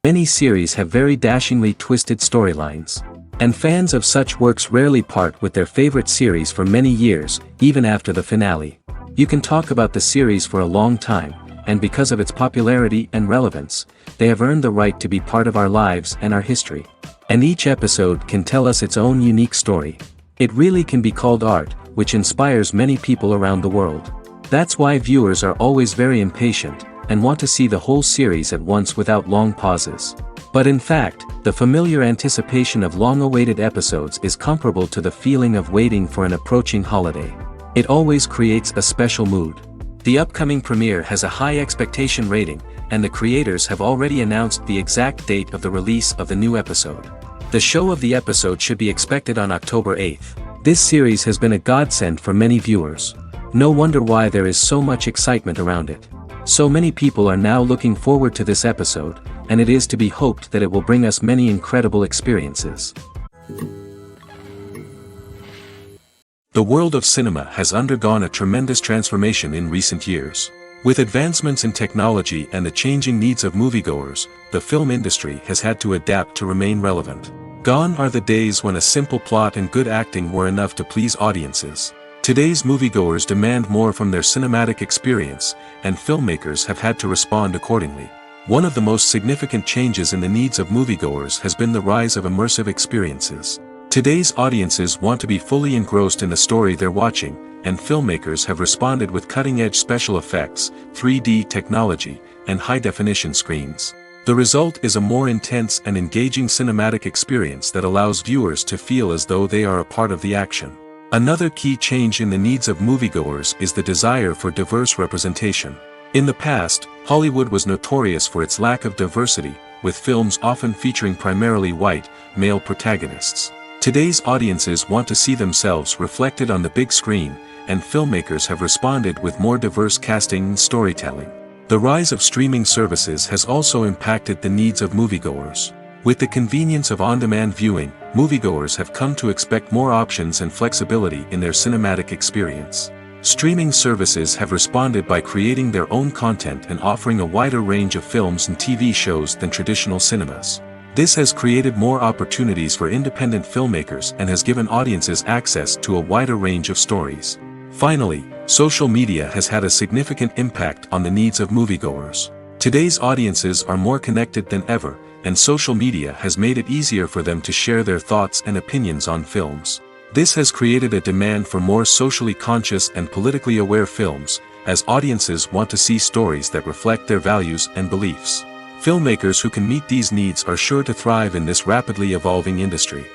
Many series have very dashingly twisted storylines. And fans of such works rarely part with their favorite series for many years, even after the finale. You can talk about the series for a long time, and because of its popularity and relevance, they have earned the right to be part of our lives and our history. And each episode can tell us its own unique story. It really can be called art, which inspires many people around the world. That's why viewers are always very impatient, and want to see the whole series at once without long pauses. But in fact, the familiar anticipation of long-awaited episodes is comparable to the feeling of waiting for an approaching holiday. It always creates a special mood. The upcoming premiere has a high expectation rating, and the creators have already announced the exact date of the release of the new episode. The show of the episode should be expected on October 8th. This series has been a godsend for many viewers. No wonder why there is so much excitement around it. So many people are now looking forward to this episode, and it is to be hoped that it will bring us many incredible experiences. The world of cinema has undergone a tremendous transformation in recent years. With advancements in technology and the changing needs of moviegoers, the film industry has had to adapt to remain relevant. Gone are the days when a simple plot and good acting were enough to please audiences. Today's moviegoers demand more from their cinematic experience, and filmmakers have had to respond accordingly. One of the most significant changes in the needs of moviegoers has been the rise of immersive experiences. Today's audiences want to be fully engrossed in the story they're watching, and filmmakers have responded with cutting-edge special effects, 3D technology, and high-definition screens. The result is a more intense and engaging cinematic experience that allows viewers to feel as though they are a part of the action. Another key change in the needs of moviegoers is the desire for diverse representation. In the past, Hollywood was notorious for its lack of diversity, with films often featuring primarily white, male protagonists. Today's audiences want to see themselves reflected on the big screen, and filmmakers have responded with more diverse casting and storytelling. The rise of streaming services has also impacted the needs of moviegoers. With the convenience of on-demand viewing, moviegoers have come to expect more options and flexibility in their cinematic experience. Streaming services have responded by creating their own content and offering a wider range of films and TV shows than traditional cinemas. This has created more opportunities for independent filmmakers and has given audiences access to a wider range of stories. Finally, social media has had a significant impact on the needs of moviegoers. Today's audiences are more connected than ever, and social media has made it easier for them to share their thoughts and opinions on films. This has created a demand for more socially conscious and politically aware films, as audiences want to see stories that reflect their values and beliefs. Filmmakers who can meet these needs are sure to thrive in this rapidly evolving industry.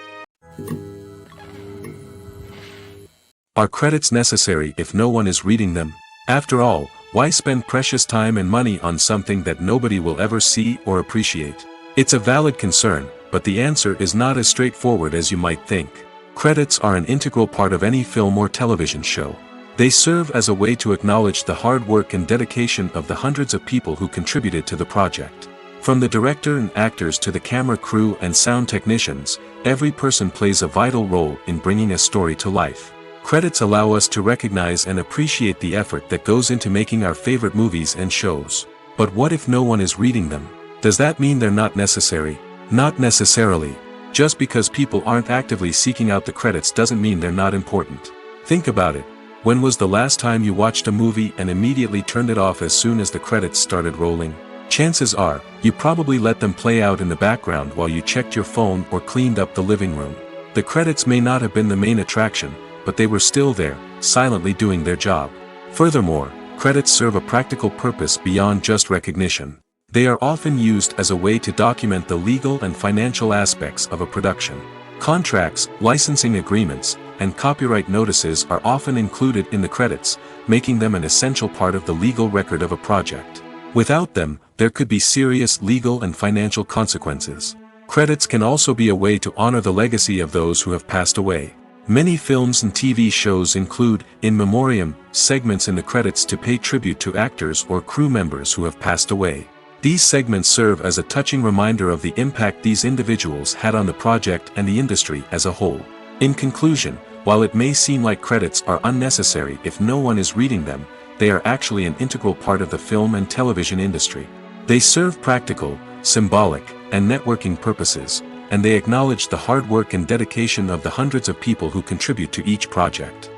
Are credits necessary if no one is reading them? After all, why spend precious time and money on something that nobody will ever see or appreciate? It's a valid concern, but the answer is not as straightforward as you might think. Credits are an integral part of any film or television show. They serve as a way to acknowledge the hard work and dedication of the hundreds of people who contributed to the project. From the director and actors to the camera crew and sound technicians, every person plays a vital role in bringing a story to life. Credits allow us to recognize and appreciate the effort that goes into making our favorite movies and shows. But what if no one is reading them? Does that mean they're not necessary? Not necessarily. Just because people aren't actively seeking out the credits doesn't mean they're not important. Think about it. When was the last time you watched a movie and immediately turned it off as soon as the credits started rolling? Chances are, you probably let them play out in the background while you checked your phone or cleaned up the living room. The credits may not have been the main attraction, but they were still there, silently doing their job. Furthermore, credits serve a practical purpose beyond just recognition. They are often used as a way to document the legal and financial aspects of a production. Contracts, licensing agreements, and copyright notices are often included in the credits, making them an essential part of the legal record of a project. Without them, there could be serious legal and financial consequences. Credits can also be a way to honor the legacy of those who have passed away. Many films and TV shows include, in memoriam, segments in the credits to pay tribute to actors or crew members who have passed away. These segments serve as a touching reminder of the impact these individuals had on the project and the industry as a whole. In conclusion, while it may seem like credits are unnecessary if no one is reading them, they are actually an integral part of the film and television industry. They serve practical, symbolic, and networking purposes, and they acknowledge the hard work and dedication of the hundreds of people who contribute to each project.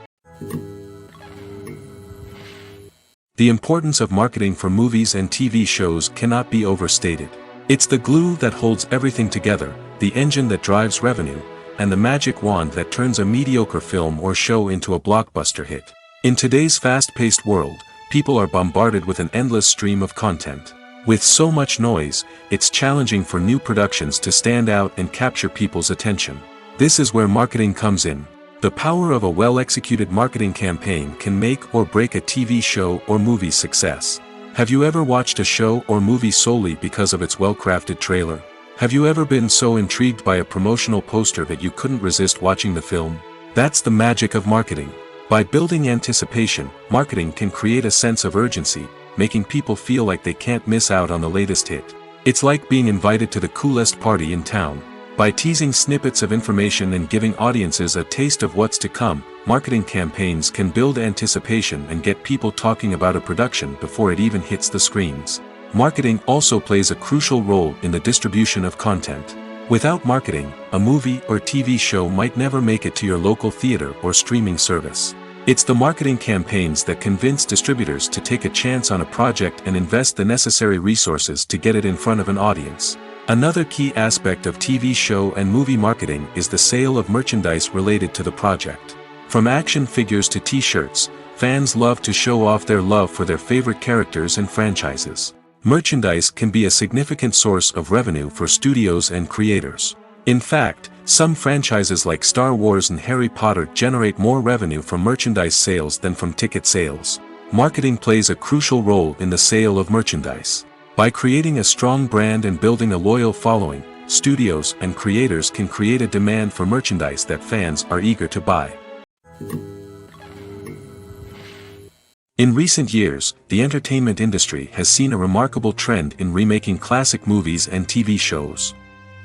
The importance of marketing for movies and TV shows cannot be overstated. It's the glue that holds everything together, the engine that drives revenue, and the magic wand that turns a mediocre film or show into a blockbuster hit. In today's fast-paced world, people are bombarded with an endless stream of content. With so much noise, it's challenging for new productions to stand out and capture people's attention. This is where marketing comes in. The power of a well-executed marketing campaign can make or break a TV show or movie's success. Have you ever watched a show or movie solely because of its well-crafted trailer? Have you ever been so intrigued by a promotional poster that you couldn't resist watching the film? That's the magic of marketing. By building anticipation, marketing can create a sense of urgency, making people feel like they can't miss out on the latest hit. It's like being invited to the coolest party in town. By teasing snippets of information and giving audiences a taste of what's to come, marketing campaigns can build anticipation and get people talking about a production before it even hits the screens. Marketing also plays a crucial role in the distribution of content. Without marketing, a movie or TV show might never make it to your local theater or streaming service. It's the marketing campaigns that convince distributors to take a chance on a project and invest the necessary resources to get it in front of an audience. Another key aspect of TV show and movie marketing is the sale of merchandise related to the project. From action figures to t-shirts, fans love to show off their love for their favorite characters and franchises. Merchandise can be a significant source of revenue for studios and creators. In fact, some franchises like Star Wars and Harry Potter generate more revenue from merchandise sales than from ticket sales. Marketing plays a crucial role in the sale of merchandise. By creating a strong brand and building a loyal following, studios and creators can create a demand for merchandise that fans are eager to buy. In recent years, the entertainment industry has seen a remarkable trend in remaking classic movies and TV shows.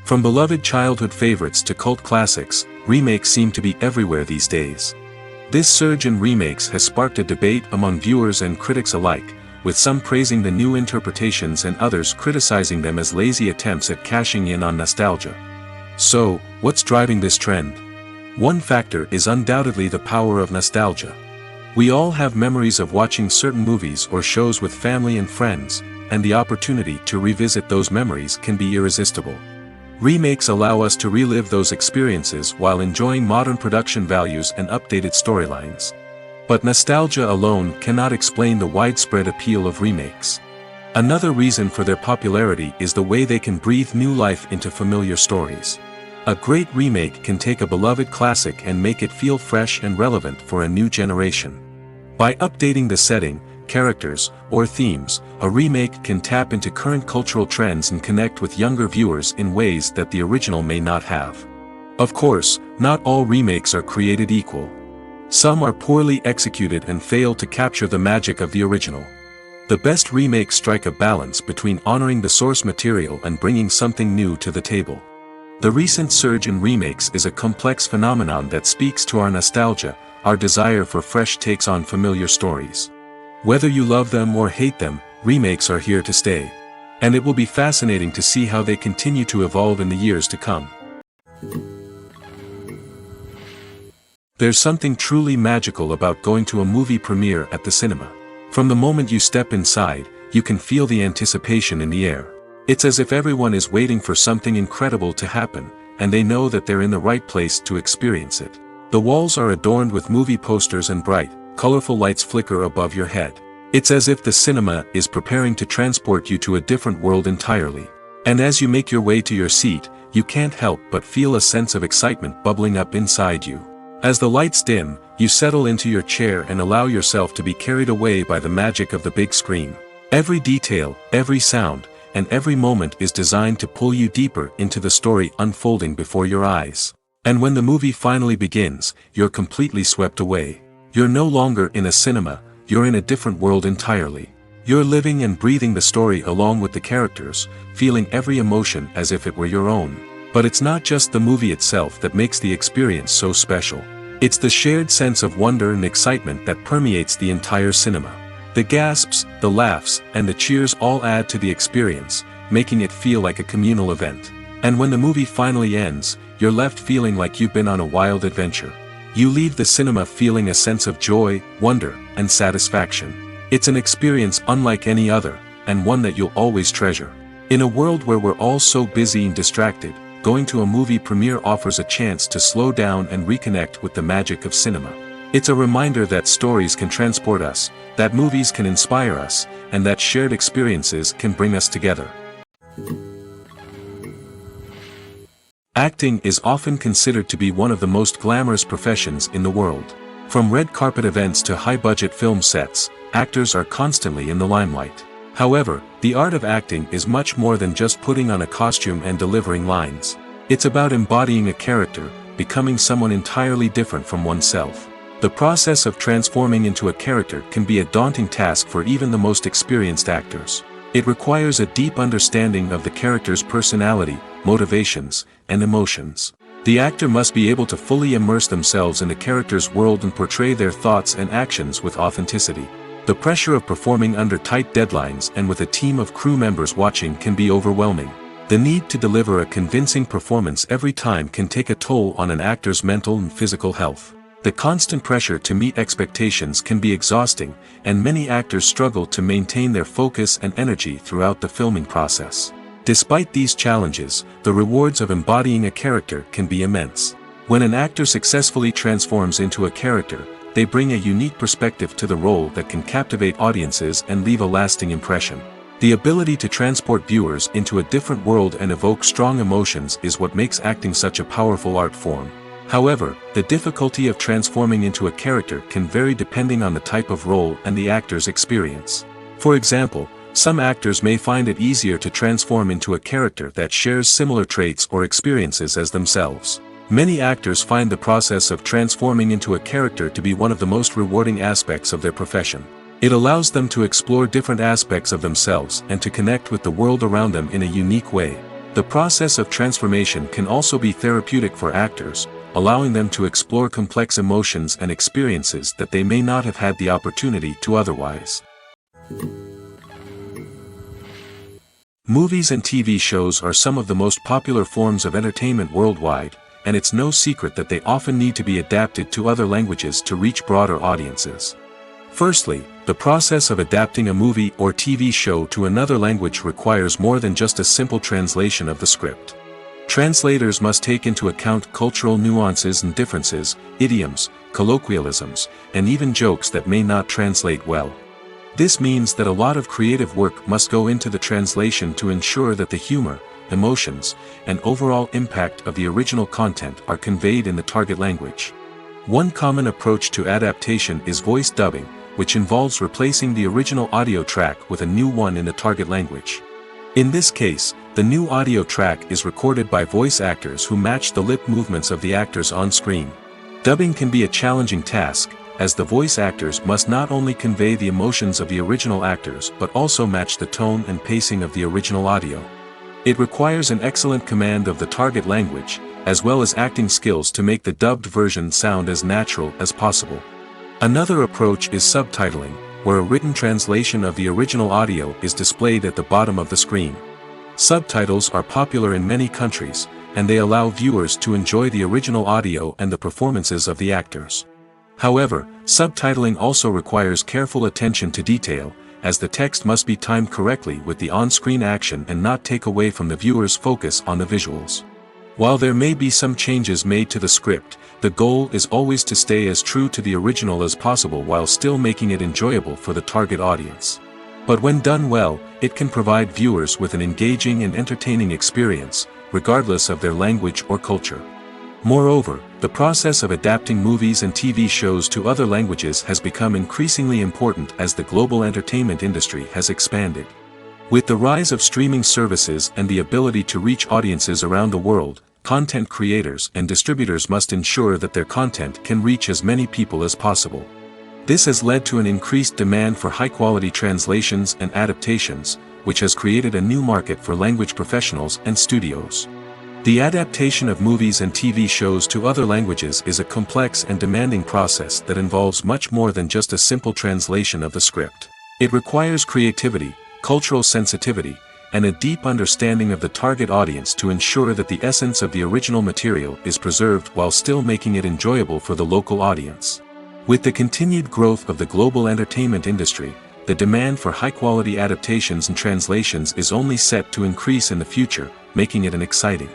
From beloved childhood favorites to cult classics, remakes seem to be everywhere these days. This surge in remakes has sparked a debate among viewers and critics alike, with some praising the new interpretations and others criticizing them as lazy attempts at cashing in on nostalgia. So, what's driving this trend? One factor is undoubtedly the power of nostalgia. We all have memories of watching certain movies or shows with family and friends, and the opportunity to revisit those memories can be irresistible. Remakes allow us to relive those experiences while enjoying modern production values and updated storylines. But nostalgia alone cannot explain the widespread appeal of remakes. Another reason for their popularity is the way they can breathe new life into familiar stories. A great remake can take a beloved classic and make it feel fresh and relevant for a new generation. By updating the setting, characters, or themes, a remake can tap into current cultural trends and connect with younger viewers in ways that the original may not have. Of course, not all remakes are created equal. Some are poorly executed and fail to capture the magic of the original. The best remakes strike a balance between honoring the source material and bringing something new to the table. The recent surge in remakes is a complex phenomenon that speaks to our nostalgia, our desire for fresh takes on familiar stories. Whether you love them or hate them, remakes are here to stay. And it will be fascinating to see how they continue to evolve in the years to come. There's something truly magical about going to a movie premiere at the cinema. From the moment you step inside, you can feel the anticipation in the air. It's as if everyone is waiting for something incredible to happen, and they know that they're in the right place to experience it. The walls are adorned with movie posters and bright, colorful lights flicker above your head. It's as if the cinema is preparing to transport you to a different world entirely. And as you make your way to your seat, you can't help but feel a sense of excitement bubbling up inside you. As the lights dim, you settle into your chair and allow yourself to be carried away by the magic of the big screen. Every detail, every sound, and every moment is designed to pull you deeper into the story unfolding before your eyes. And when the movie finally begins, you're completely swept away. You're no longer in a cinema, you're in a different world entirely. You're living and breathing the story along with the characters, feeling every emotion as if it were your own. But it's not just the movie itself that makes the experience so special. It's the shared sense of wonder and excitement that permeates the entire cinema. The gasps, the laughs, and the cheers all add to the experience, making it feel like a communal event. And when the movie finally ends, you're left feeling like you've been on a wild adventure. You leave the cinema feeling a sense of joy, wonder, and satisfaction. It's an experience unlike any other, and one that you'll always treasure. In a world where we're all so busy and distracted, going to a movie premiere offers a chance to slow down and reconnect with the magic of cinema. It's a reminder that stories can transport us, that movies can inspire us, and that shared experiences can bring us together. Acting is often considered to be one of the most glamorous professions in the world. From red carpet events to high-budget film sets, actors are constantly in the limelight. However, the art of acting is much more than just putting on a costume and delivering lines. It's about embodying a character, becoming someone entirely different from oneself. The process of transforming into a character can be a daunting task for even the most experienced actors. It requires a deep understanding of the character's personality, motivations, and emotions. The actor must be able to fully immerse themselves in the character's world and portray their thoughts and actions with authenticity. The pressure of performing under tight deadlines and with a team of crew members watching can be overwhelming. The need to deliver a convincing performance every time can take a toll on an actor's mental and physical health. The constant pressure to meet expectations can be exhausting, and many actors struggle to maintain their focus and energy throughout the filming process. Despite these challenges, the rewards of embodying a character can be immense. When an actor successfully transforms into a character, they bring a unique perspective to the role that can captivate audiences and leave a lasting impression. The ability to transport viewers into a different world and evoke strong emotions is what makes acting such a powerful art form. However, the difficulty of transforming into a character can vary depending on the type of role and the actor's experience. For example, some actors may find it easier to transform into a character that shares similar traits or experiences as themselves. Many actors find the process of transforming into a character to be one of the most rewarding aspects of their profession. It allows them to explore different aspects of themselves and to connect with the world around them in a unique way. The process of transformation can also be therapeutic for actors, allowing them to explore complex emotions and experiences that they may not have had the opportunity to otherwise. Movies and TV shows are some of the most popular forms of entertainment worldwide, and it's no secret that they often need to be adapted to other languages to reach broader audiences. Firstly, the process of adapting a movie or TV show to another language requires more than just a simple translation of the script. Translators must take into account cultural nuances and differences, idioms, colloquialisms, and even jokes that may not translate well. This means that a lot of creative work must go into the translation to ensure that the humor, emotions, and overall impact of the original content are conveyed in the target language. One common approach to adaptation is voice dubbing, which involves replacing the original audio track with a new one in the target language. In this case, the new audio track is recorded by voice actors who match the lip movements of the actors on screen. Dubbing can be a challenging task, as the voice actors must not only convey the emotions of the original actors but also match the tone and pacing of the original audio. It requires an excellent command of the target language, as well as acting skills to make the dubbed version sound as natural as possible. Another approach is subtitling, where a written translation of the original audio is displayed at the bottom of the screen. Subtitles are popular in many countries, and they allow viewers to enjoy the original audio and the performances of the actors. However, subtitling also requires careful attention to detail, as the text must be timed correctly with the on-screen action and not take away from the viewer's focus on the visuals. While there may be some changes made to the script, the goal is always to stay as true to the original as possible while still making it enjoyable for the target audience. But when done well, it can provide viewers with an engaging and entertaining experience, regardless of their language or culture. Moreover, the process of adapting movies and TV shows to other languages has become increasingly important as the global entertainment industry has expanded. With the rise of streaming services and the ability to reach audiences around the world, content creators and distributors must ensure that their content can reach as many people as possible. This has led to an increased demand for high-quality translations and adaptations, which has created a new market for language professionals and studios. The adaptation of movies and TV shows to other languages is a complex and demanding process that involves much more than just a simple translation of the script. It requires creativity, cultural sensitivity, and a deep understanding of the target audience to ensure that the essence of the original material is preserved while still making it enjoyable for the local audience. With the continued growth of the global entertainment industry, the demand for high-quality adaptations and translations is only set to increase in the future, making it an exciting.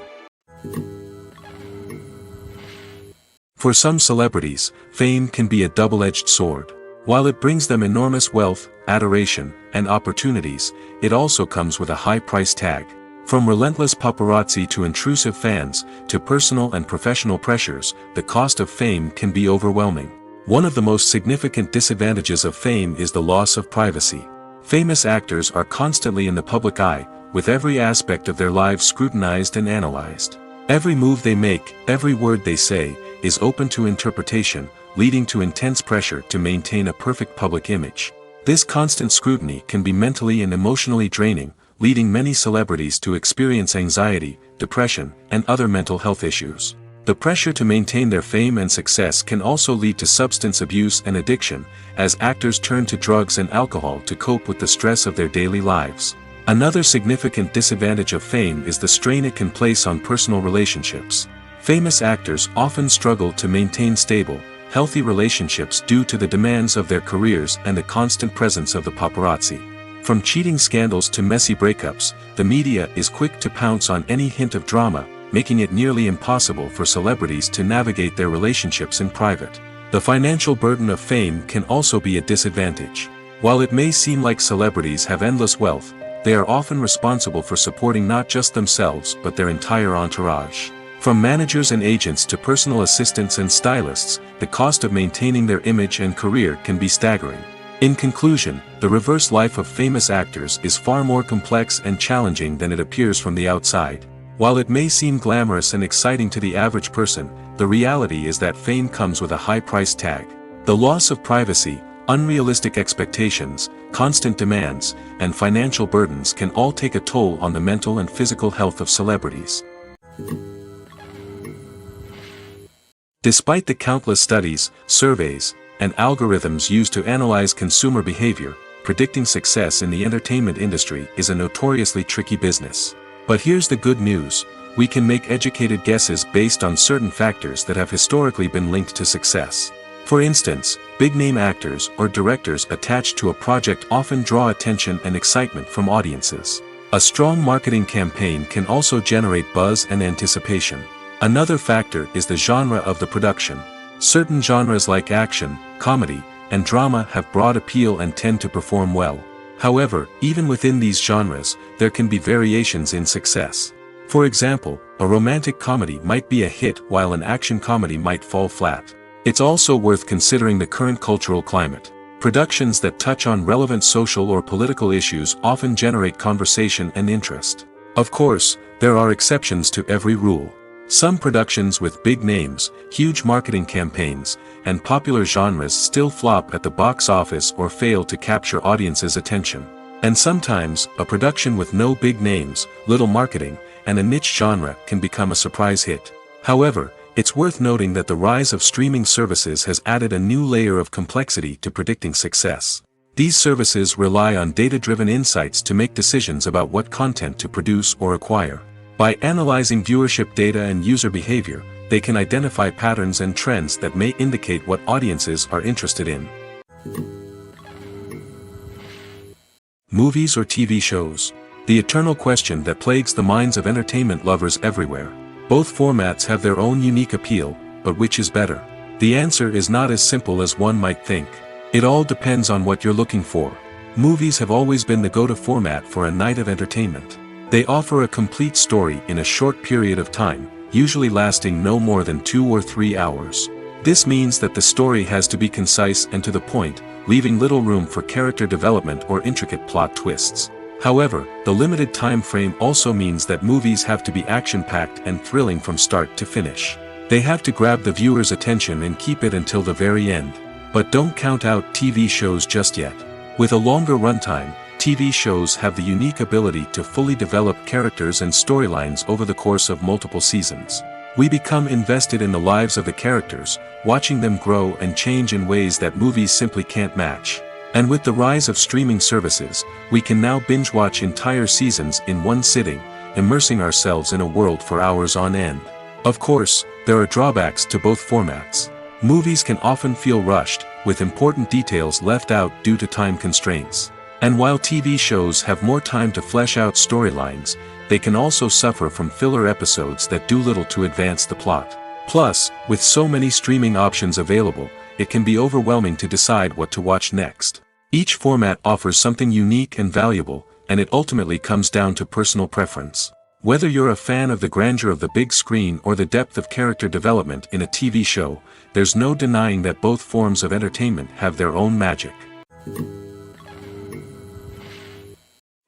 For some celebrities, fame can be a double-edged sword. While it brings them enormous wealth, adoration, and opportunities, it also comes with a high price tag. From relentless paparazzi to intrusive fans, to personal and professional pressures, the cost of fame can be overwhelming. One of the most significant disadvantages of fame is the loss of privacy. Famous actors are constantly in the public eye, with every aspect of their lives scrutinized and analyzed. Every move they make, every word they say, is open to interpretation, leading to intense pressure to maintain a perfect public image. This constant scrutiny can be mentally and emotionally draining, leading many celebrities to experience anxiety, depression, and other mental health issues. The pressure to maintain their fame and success can also lead to substance abuse and addiction, as actors turn to drugs and alcohol to cope with the stress of their daily lives. Another significant disadvantage of fame is the strain it can place on personal relationships. Famous actors often struggle to maintain stable, healthy relationships due to the demands of their careers and the constant presence of the paparazzi. From cheating scandals to messy breakups, the media is quick to pounce on any hint of drama, making it nearly impossible for celebrities to navigate their relationships in private. The financial burden of fame can also be a disadvantage. While it may seem like celebrities have endless wealth, they are often responsible for supporting not just themselves but their entire entourage. From managers and agents to personal assistants and stylists, the cost of maintaining their image and career can be staggering. In conclusion, the reverse life of famous actors is far more complex and challenging than it appears from the outside. While it may seem glamorous and exciting to the average person, the reality is that fame comes with a high price tag. The loss of privacy, unrealistic expectations, constant demands, and financial burdens can all take a toll on the mental and physical health of celebrities. Despite the countless studies, surveys, and algorithms used to analyze consumer behavior, predicting success in the entertainment industry is a notoriously tricky business. But here's the good news: we can make educated guesses based on certain factors that have historically been linked to success. For instance, big-name actors or directors attached to a project often draw attention and excitement from audiences. A strong marketing campaign can also generate buzz and anticipation. Another factor is the genre of the production. Certain genres like action, comedy, and drama have broad appeal and tend to perform well. However, even within these genres, there can be variations in success. For example, a romantic comedy might be a hit while an action comedy might fall flat. It's also worth considering the current cultural climate. Productions that touch on relevant social or political issues often generate conversation and interest. Of course, there are exceptions to every rule. Some productions with big names, huge marketing campaigns, and popular genres still flop at the box office or fail to capture audiences' attention. And sometimes, a production with no big names, little marketing, and a niche genre can become a surprise hit. However, it's worth noting that the rise of streaming services has added a new layer of complexity to predicting success. These services rely on data-driven insights to make decisions about what content to produce or acquire. By analyzing viewership data and user behavior, they can identify patterns and trends that may indicate what audiences are interested in. Movies or TV shows? The eternal question that plagues the minds of entertainment lovers everywhere. Both formats have their own unique appeal, but which is better? The answer is not as simple as one might think. It all depends on what you're looking for. Movies have always been the go-to format for a night of entertainment. They offer a complete story in a short period of time, usually lasting no more than 2 or 3 hours. This means that the story has to be concise and to the point, leaving little room for character development or intricate plot twists. However, the limited time frame also means that movies have to be action-packed and thrilling from start to finish. They have to grab the viewer's attention and keep it until the very end. But don't count out TV shows just yet. With a longer runtime, TV shows have the unique ability to fully develop characters and storylines over the course of multiple seasons. We become invested in the lives of the characters, watching them grow and change in ways that movies simply can't match. And with the rise of streaming services, we can now binge-watch entire seasons in one sitting, immersing ourselves in a world for hours on end. Of course, there are drawbacks to both formats. Movies can often feel rushed, with important details left out due to time constraints. And while TV shows have more time to flesh out storylines, they can also suffer from filler episodes that do little to advance the plot. Plus, with so many streaming options available, it can be overwhelming to decide what to watch next. Each format offers something unique and valuable, and it ultimately comes down to personal preference. Whether you're a fan of the grandeur of the big screen or the depth of character development in a TV show, there's no denying that both forms of entertainment have their own magic.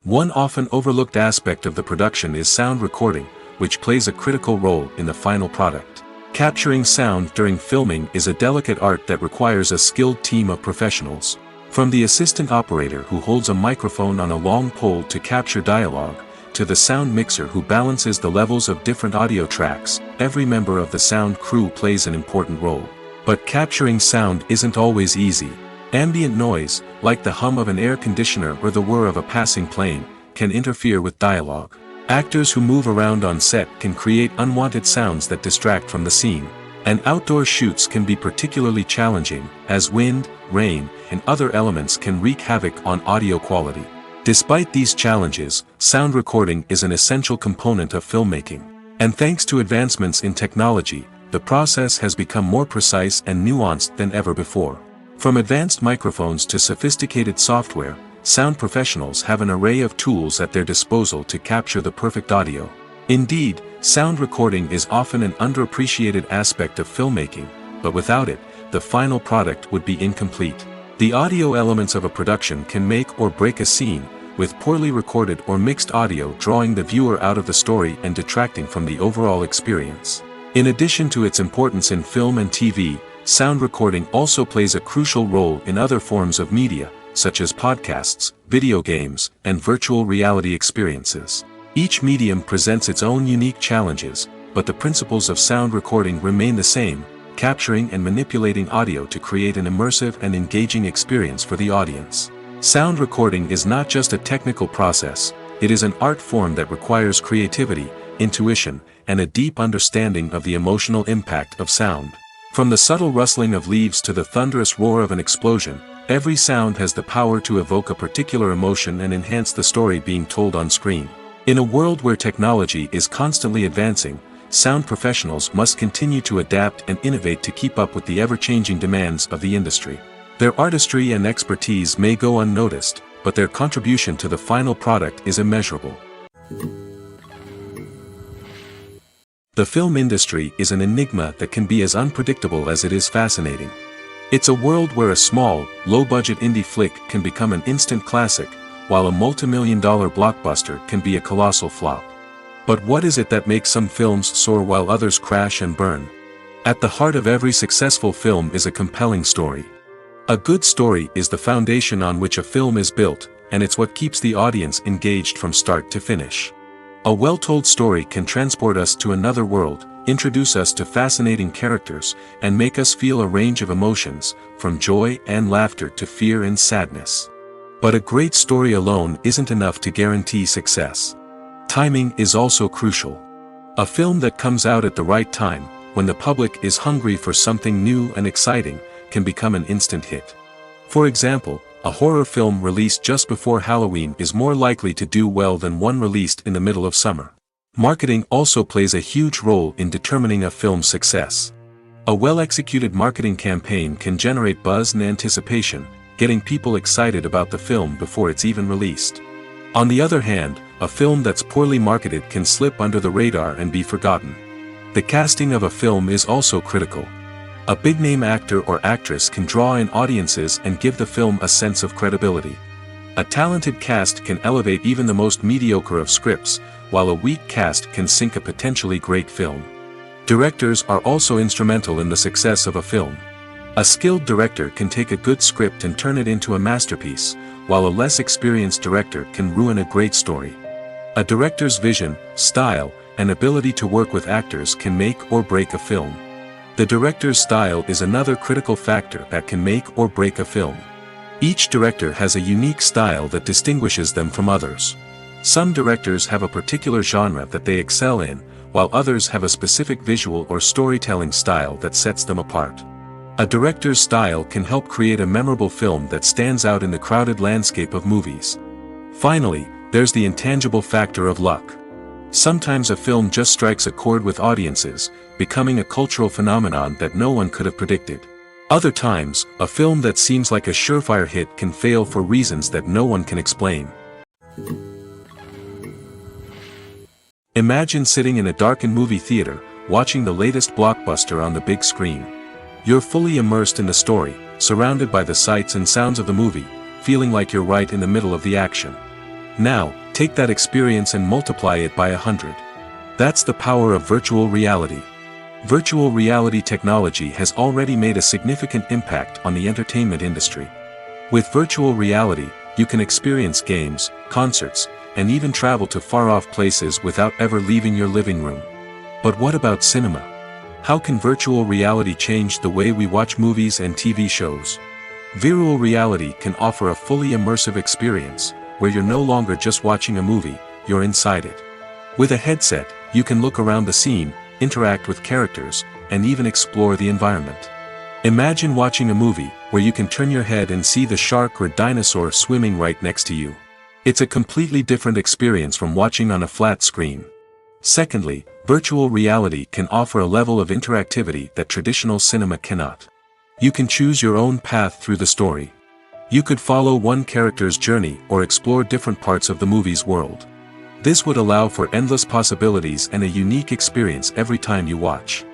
One often overlooked aspect of the production is sound recording, which plays a critical role in the final product. Capturing sound during filming is a delicate art that requires a skilled team of professionals. From the assistant operator who holds a microphone on a long pole to capture dialogue, to the sound mixer who balances the levels of different audio tracks, every member of the sound crew plays an important role. But capturing sound isn't always easy. Ambient noise, like the hum of an air conditioner or the whir of a passing plane, can interfere with dialogue. Actors who move around on set can create unwanted sounds that distract from the scene. And outdoor shoots can be particularly challenging, as wind, rain, and other elements can wreak havoc on audio quality. Despite these challenges, sound recording is an essential component of filmmaking. And thanks to advancements in technology, the process has become more precise and nuanced than ever before. From advanced microphones to sophisticated software, sound professionals have an array of tools at their disposal to capture the perfect audio. Indeed, sound recording is often an underappreciated aspect of filmmaking, but without it, the final product would be incomplete. The audio elements of a production can make or break a scene, with poorly recorded or mixed audio drawing the viewer out of the story and detracting from the overall experience. In addition to its importance in film and TV, sound recording also plays a crucial role in other forms of media, such as podcasts, video games, and virtual reality experiences. Each medium presents its own unique challenges, but the principles of sound recording remain the same, capturing and manipulating audio to create an immersive and engaging experience for the audience. Sound recording is not just a technical process, it is an art form that requires creativity, intuition, and a deep understanding of the emotional impact of sound. From the subtle rustling of leaves to the thunderous roar of an explosion, every sound has the power to evoke a particular emotion and enhance the story being told on screen. In a world where technology is constantly advancing, sound professionals must continue to adapt and innovate to keep up with the ever-changing demands of the industry. Their artistry and expertise may go unnoticed, but their contribution to the final product is immeasurable. The film industry is an enigma that can be as unpredictable as it is fascinating. It's a world where a small, low-budget indie flick can become an instant classic, while a multi-million-dollar blockbuster can be a colossal flop. But what is it that makes some films soar while others crash and burn? At the heart of every successful film is a compelling story. A good story is the foundation on which a film is built, and it's what keeps the audience engaged from start to finish. A well-told story can transport us to another world, introduce us to fascinating characters, and make us feel a range of emotions, from joy and laughter to fear and sadness. But a great story alone isn't enough to guarantee success. Timing is also crucial. A film that comes out at the right time, when the public is hungry for something new and exciting, can become an instant hit. For example, A horror film released just before Halloween is more likely to do well than one released in the middle of summer. Marketing also plays a huge role in determining a film's success. A well-executed marketing campaign can generate buzz and anticipation, getting people excited about the film before it's even released. On the other hand, a film that's poorly marketed can slip under the radar and be forgotten. The casting of a film is also critical. A big-name actor or actress can draw in audiences and give the film a sense of credibility. A talented cast can elevate even the most mediocre of scripts, while a weak cast can sink a potentially great film. Directors are also instrumental in the success of a film. A skilled director can take a good script and turn it into a masterpiece, while a less experienced director can ruin a great story. A director's vision, style, and ability to work with actors can make or break a film. The director's style is another critical factor that can make or break a film. Each director has a unique style that distinguishes them from others. Some directors have a particular genre that they excel in, while others have a specific visual or storytelling style that sets them apart. A director's style can help create a memorable film that stands out in the crowded landscape of movies. Finally, there's the intangible factor of luck. Sometimes a film just strikes a chord with audiences, becoming a cultural phenomenon that no one could have predicted. Other times, a film that seems like a surefire hit can fail for reasons that no one can explain. Imagine sitting in a darkened movie theater, watching the latest blockbuster on the big screen. You're fully immersed in the story, surrounded by the sights and sounds of the movie, feeling like you're right in the middle of the action. Now, take that experience and multiply it by 100. That's the power of virtual reality. Virtual reality technology has already made a significant impact on the entertainment industry. With virtual reality, you can experience games, concerts, and even travel to far-off places without ever leaving your living room. But what about cinema? How can virtual reality change the way we watch movies and TV shows? Virtual reality can offer a fully immersive experience, where you're no longer just watching a movie, you're inside it. With a headset, you can look around the scene, interact with characters, and even explore the environment. Imagine watching a movie where you can turn your head and see the shark or dinosaur swimming right next to you. It's a completely different experience from watching on a flat screen. Secondly, virtual reality can offer a level of interactivity that traditional cinema cannot. You can choose your own path through the story. You could follow one character's journey or explore different parts of the movie's world. This would allow for endless possibilities and a unique experience every time you watch.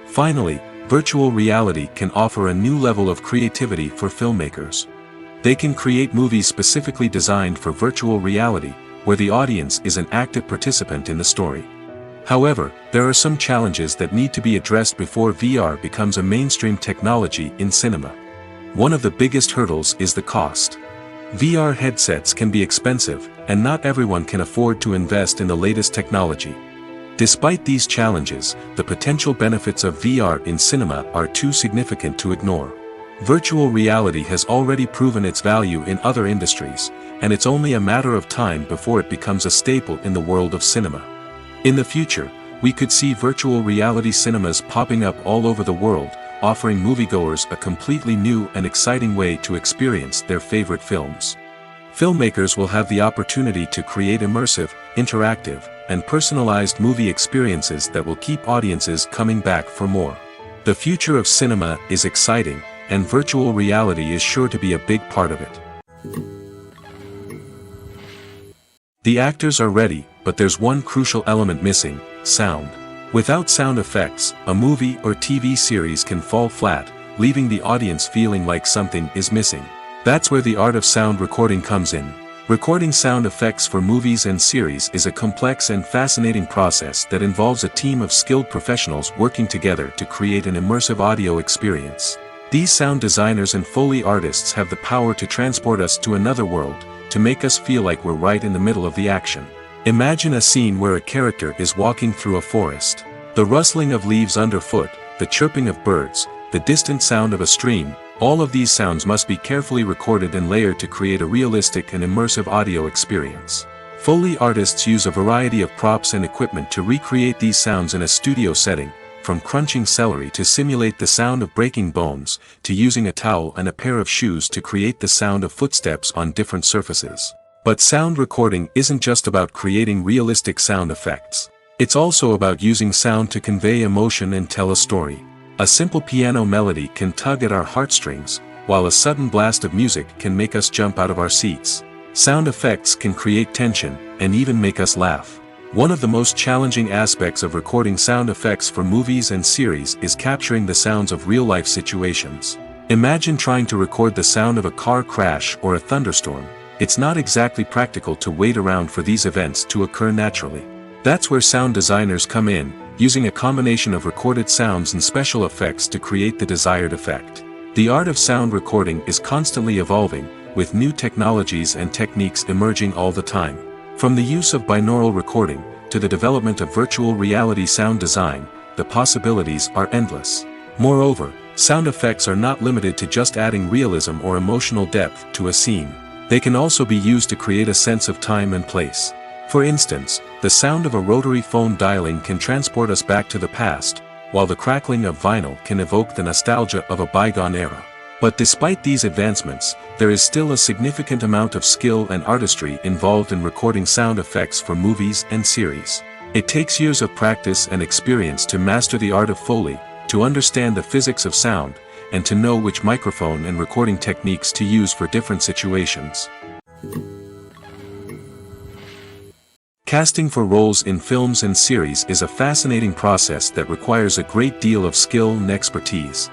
Finally, virtual reality can offer a new level of creativity for filmmakers. They can create movies specifically designed for virtual reality, where the audience is an active participant in the story. However, there are some challenges that need to be addressed before VR becomes a mainstream technology in cinema. One of the biggest hurdles is the cost. VR headsets can be expensive, and not everyone can afford to invest in the latest technology. Despite these challenges, the potential benefits of VR in cinema are too significant to ignore. Virtual reality has already proven its value in other industries, and it's only a matter of time before it becomes a staple in the world of cinema. In the future, we could see virtual reality cinemas popping up all over the world, offering moviegoers a completely new and exciting way to experience their favorite films. Filmmakers will have the opportunity to create immersive, interactive, and personalized movie experiences that will keep audiences coming back for more. The future of cinema is exciting, and virtual reality is sure to be a big part of it. The actors are ready, but there's one crucial element missing: sound. Without sound effects, a movie or TV series can fall flat, leaving the audience feeling like something is missing. That's where the art of sound recording comes in. Recording sound effects for movies and series is a complex and fascinating process that involves a team of skilled professionals working together to create an immersive audio experience. These sound designers and Foley artists have the power to transport us to another world, to make us feel like we're right in the middle of the action. Imagine a scene where a character is walking through a forest. The rustling of leaves underfoot, the chirping of birds, the distant sound of a stream, all of these sounds must be carefully recorded and layered to create a realistic and immersive audio experience. Foley artists use a variety of props and equipment to recreate these sounds in a studio setting, from crunching celery to simulate the sound of breaking bones, to using a towel and a pair of shoes to create the sound of footsteps on different surfaces. But sound recording isn't just about creating realistic sound effects. It's also about using sound to convey emotion and tell a story. A simple piano melody can tug at our heartstrings, while a sudden blast of music can make us jump out of our seats. Sound effects can create tension, and even make us laugh. One of the most challenging aspects of recording sound effects for movies and series is capturing the sounds of real-life situations. Imagine trying to record the sound of a car crash or a thunderstorm. It's not exactly practical to wait around for these events to occur naturally. That's where sound designers come in, using a combination of recorded sounds and special effects to create the desired effect. The art of sound recording is constantly evolving, with new technologies and techniques emerging all the time. From the use of binaural recording, to the development of virtual reality sound design, the possibilities are endless. Moreover, sound effects are not limited to just adding realism or emotional depth to a scene. They can also be used to create a sense of time and place. For instance, the sound of a rotary phone dialing can transport us back to the past, while the crackling of vinyl can evoke the nostalgia of a bygone era. But despite these advancements, there is still a significant amount of skill and artistry involved in recording sound effects for movies and series. It takes years of practice and experience to master the art of Foley, to understand the physics of sound, and to know which microphone and recording techniques to use for different situations. Casting for roles in films and series is a fascinating process that requires a great deal of skill and expertise.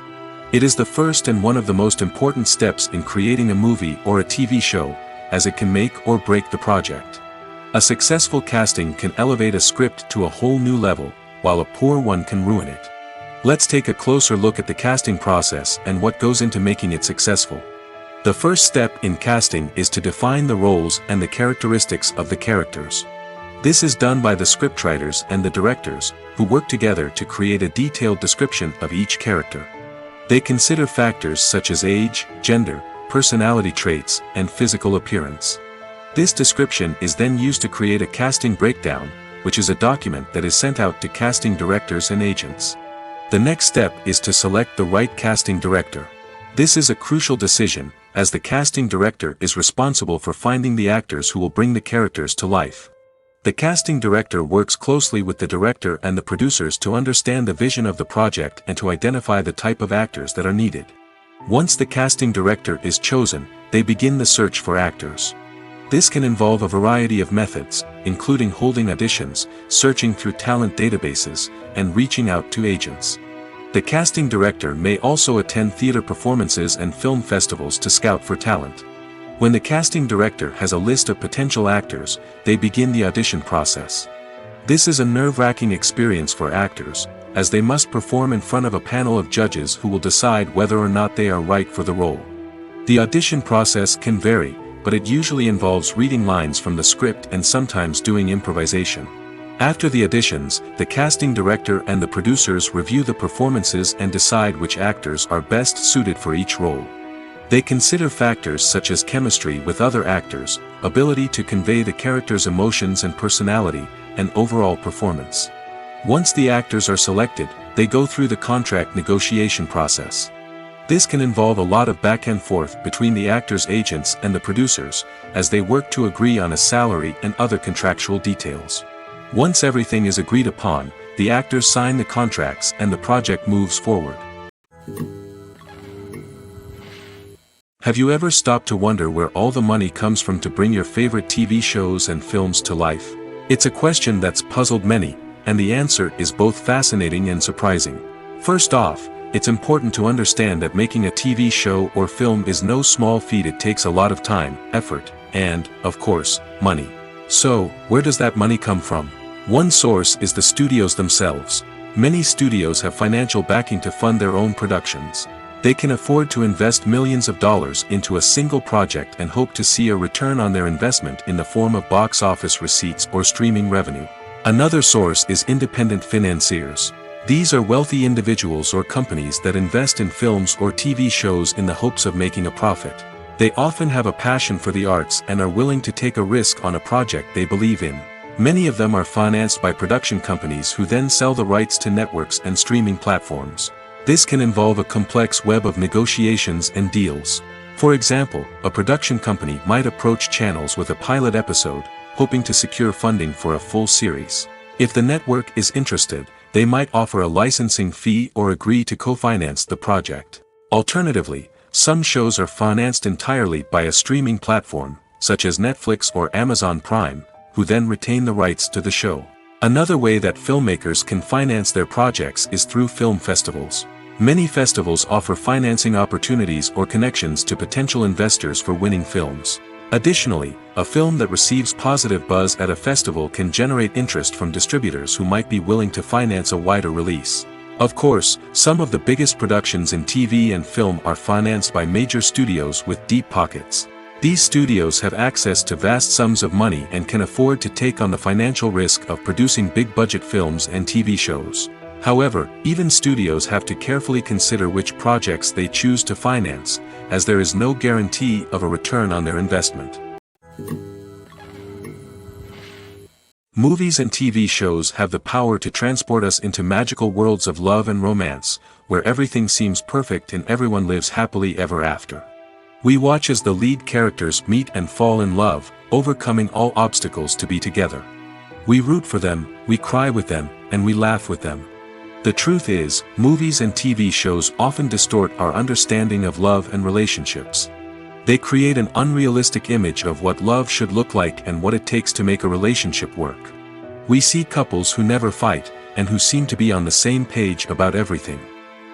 It is the first and one of the most important steps in creating a movie or a TV show, as it can make or break the project. A successful casting can elevate a script to a whole new level, while a poor one can ruin it. Let's take a closer look at the casting process and what goes into making it successful. The first step in casting is to define the roles and the characteristics of the characters. This is done by the scriptwriters and the directors, who work together to create a detailed description of each character. They consider factors such as age, gender, personality traits, and physical appearance. This description is then used to create a casting breakdown, which is a document that is sent out to casting directors and agents. The next step is to select the right casting director. This is a crucial decision, as the casting director is responsible for finding the actors who will bring the characters to life. The casting director works closely with the director and the producers to understand the vision of the project and to identify the type of actors that are needed. Once the casting director is chosen, they begin the search for actors. This can involve a variety of methods, including holding auditions, searching through talent databases, and reaching out to agents. The casting director may also attend theater performances and film festivals to scout for talent. When the casting director has a list of potential actors, they begin the audition process. This is a nerve-wracking experience for actors, as they must perform in front of a panel of judges who will decide whether or not they are right for the role. The audition process can vary, but it usually involves reading lines from the script and sometimes doing improvisation. After the auditions, the casting director and the producers review the performances and decide which actors are best suited for each role. They consider factors such as chemistry with other actors, ability to convey the character's emotions and personality, and overall performance. Once the actors are selected, they go through the contract negotiation process. This can involve a lot of back and forth between the actors' agents and the producers, as they work to agree on a salary and other contractual details. Once everything is agreed upon, the actors sign the contracts and the project moves forward. Have you ever stopped to wonder where all the money comes from to bring your favorite TV shows and films to life? It's a question that's puzzled many, and the answer is both fascinating and surprising. First off, it's important to understand that making a TV show or film is no small feat. It takes a lot of time, effort, and, of course, money. So, where does that money come from? One source is the studios themselves. Many studios have financial backing to fund their own productions. They can afford to invest millions of dollars into a single project and hope to see a return on their investment in the form of box office receipts or streaming revenue. Another source is independent financiers. These are wealthy individuals or companies that invest in films or TV shows in the hopes of making a profit. They often have a passion for the arts and are willing to take a risk on a project they believe in. Many of them are financed by production companies who then sell the rights to networks and streaming platforms. This can involve a complex web of negotiations and deals. For example, a production company might approach channels with a pilot episode, hoping to secure funding for a full series. If the network is interested, they might offer a licensing fee or agree to co-finance the project. Alternatively, some shows are financed entirely by a streaming platform, such as Netflix or Amazon Prime, who then retain the rights to the show. Another way that filmmakers can finance their projects is through film festivals. Many festivals offer financing opportunities or connections to potential investors for winning films. Additionally, a film that receives positive buzz at a festival can generate interest from distributors who might be willing to finance a wider release. Of course, some of the biggest productions in TV and film are financed by major studios with deep pockets. These studios have access to vast sums of money and can afford to take on the financial risk of producing big-budget films and TV shows. However, even studios have to carefully consider which projects they choose to finance, as there is no guarantee of a return on their investment. Movies and TV shows have the power to transport us into magical worlds of love and romance, where everything seems perfect and everyone lives happily ever after. We watch as the lead characters meet and fall in love, overcoming all obstacles to be together. We root for them, we cry with them, and we laugh with them. The truth is, movies and TV shows often distort our understanding of love and relationships. They create an unrealistic image of what love should look like and what it takes to make a relationship work. We see couples who never fight, and who seem to be on the same page about everything.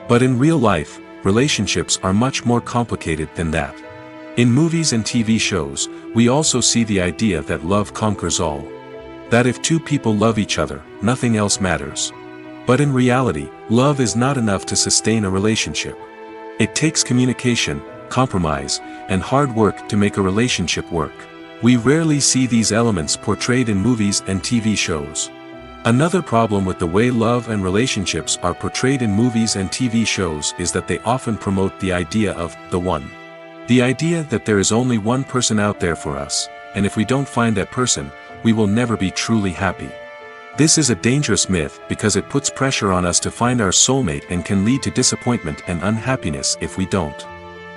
But in real life, relationships are much more complicated than that. In movies and TV shows, we also see the idea that love conquers all. That if two people love each other, nothing else matters. But in reality, love is not enough to sustain a relationship. It takes communication, compromise, and hard work to make a relationship work. We rarely see these elements portrayed in movies and TV shows. Another problem with the way love and relationships are portrayed in movies and TV shows is that they often promote the idea of the one. The idea that there is only one person out there for us, and if we don't find that person, we will never be truly happy. This is a dangerous myth because it puts pressure on us to find our soulmate and can lead to disappointment and unhappiness if we don't.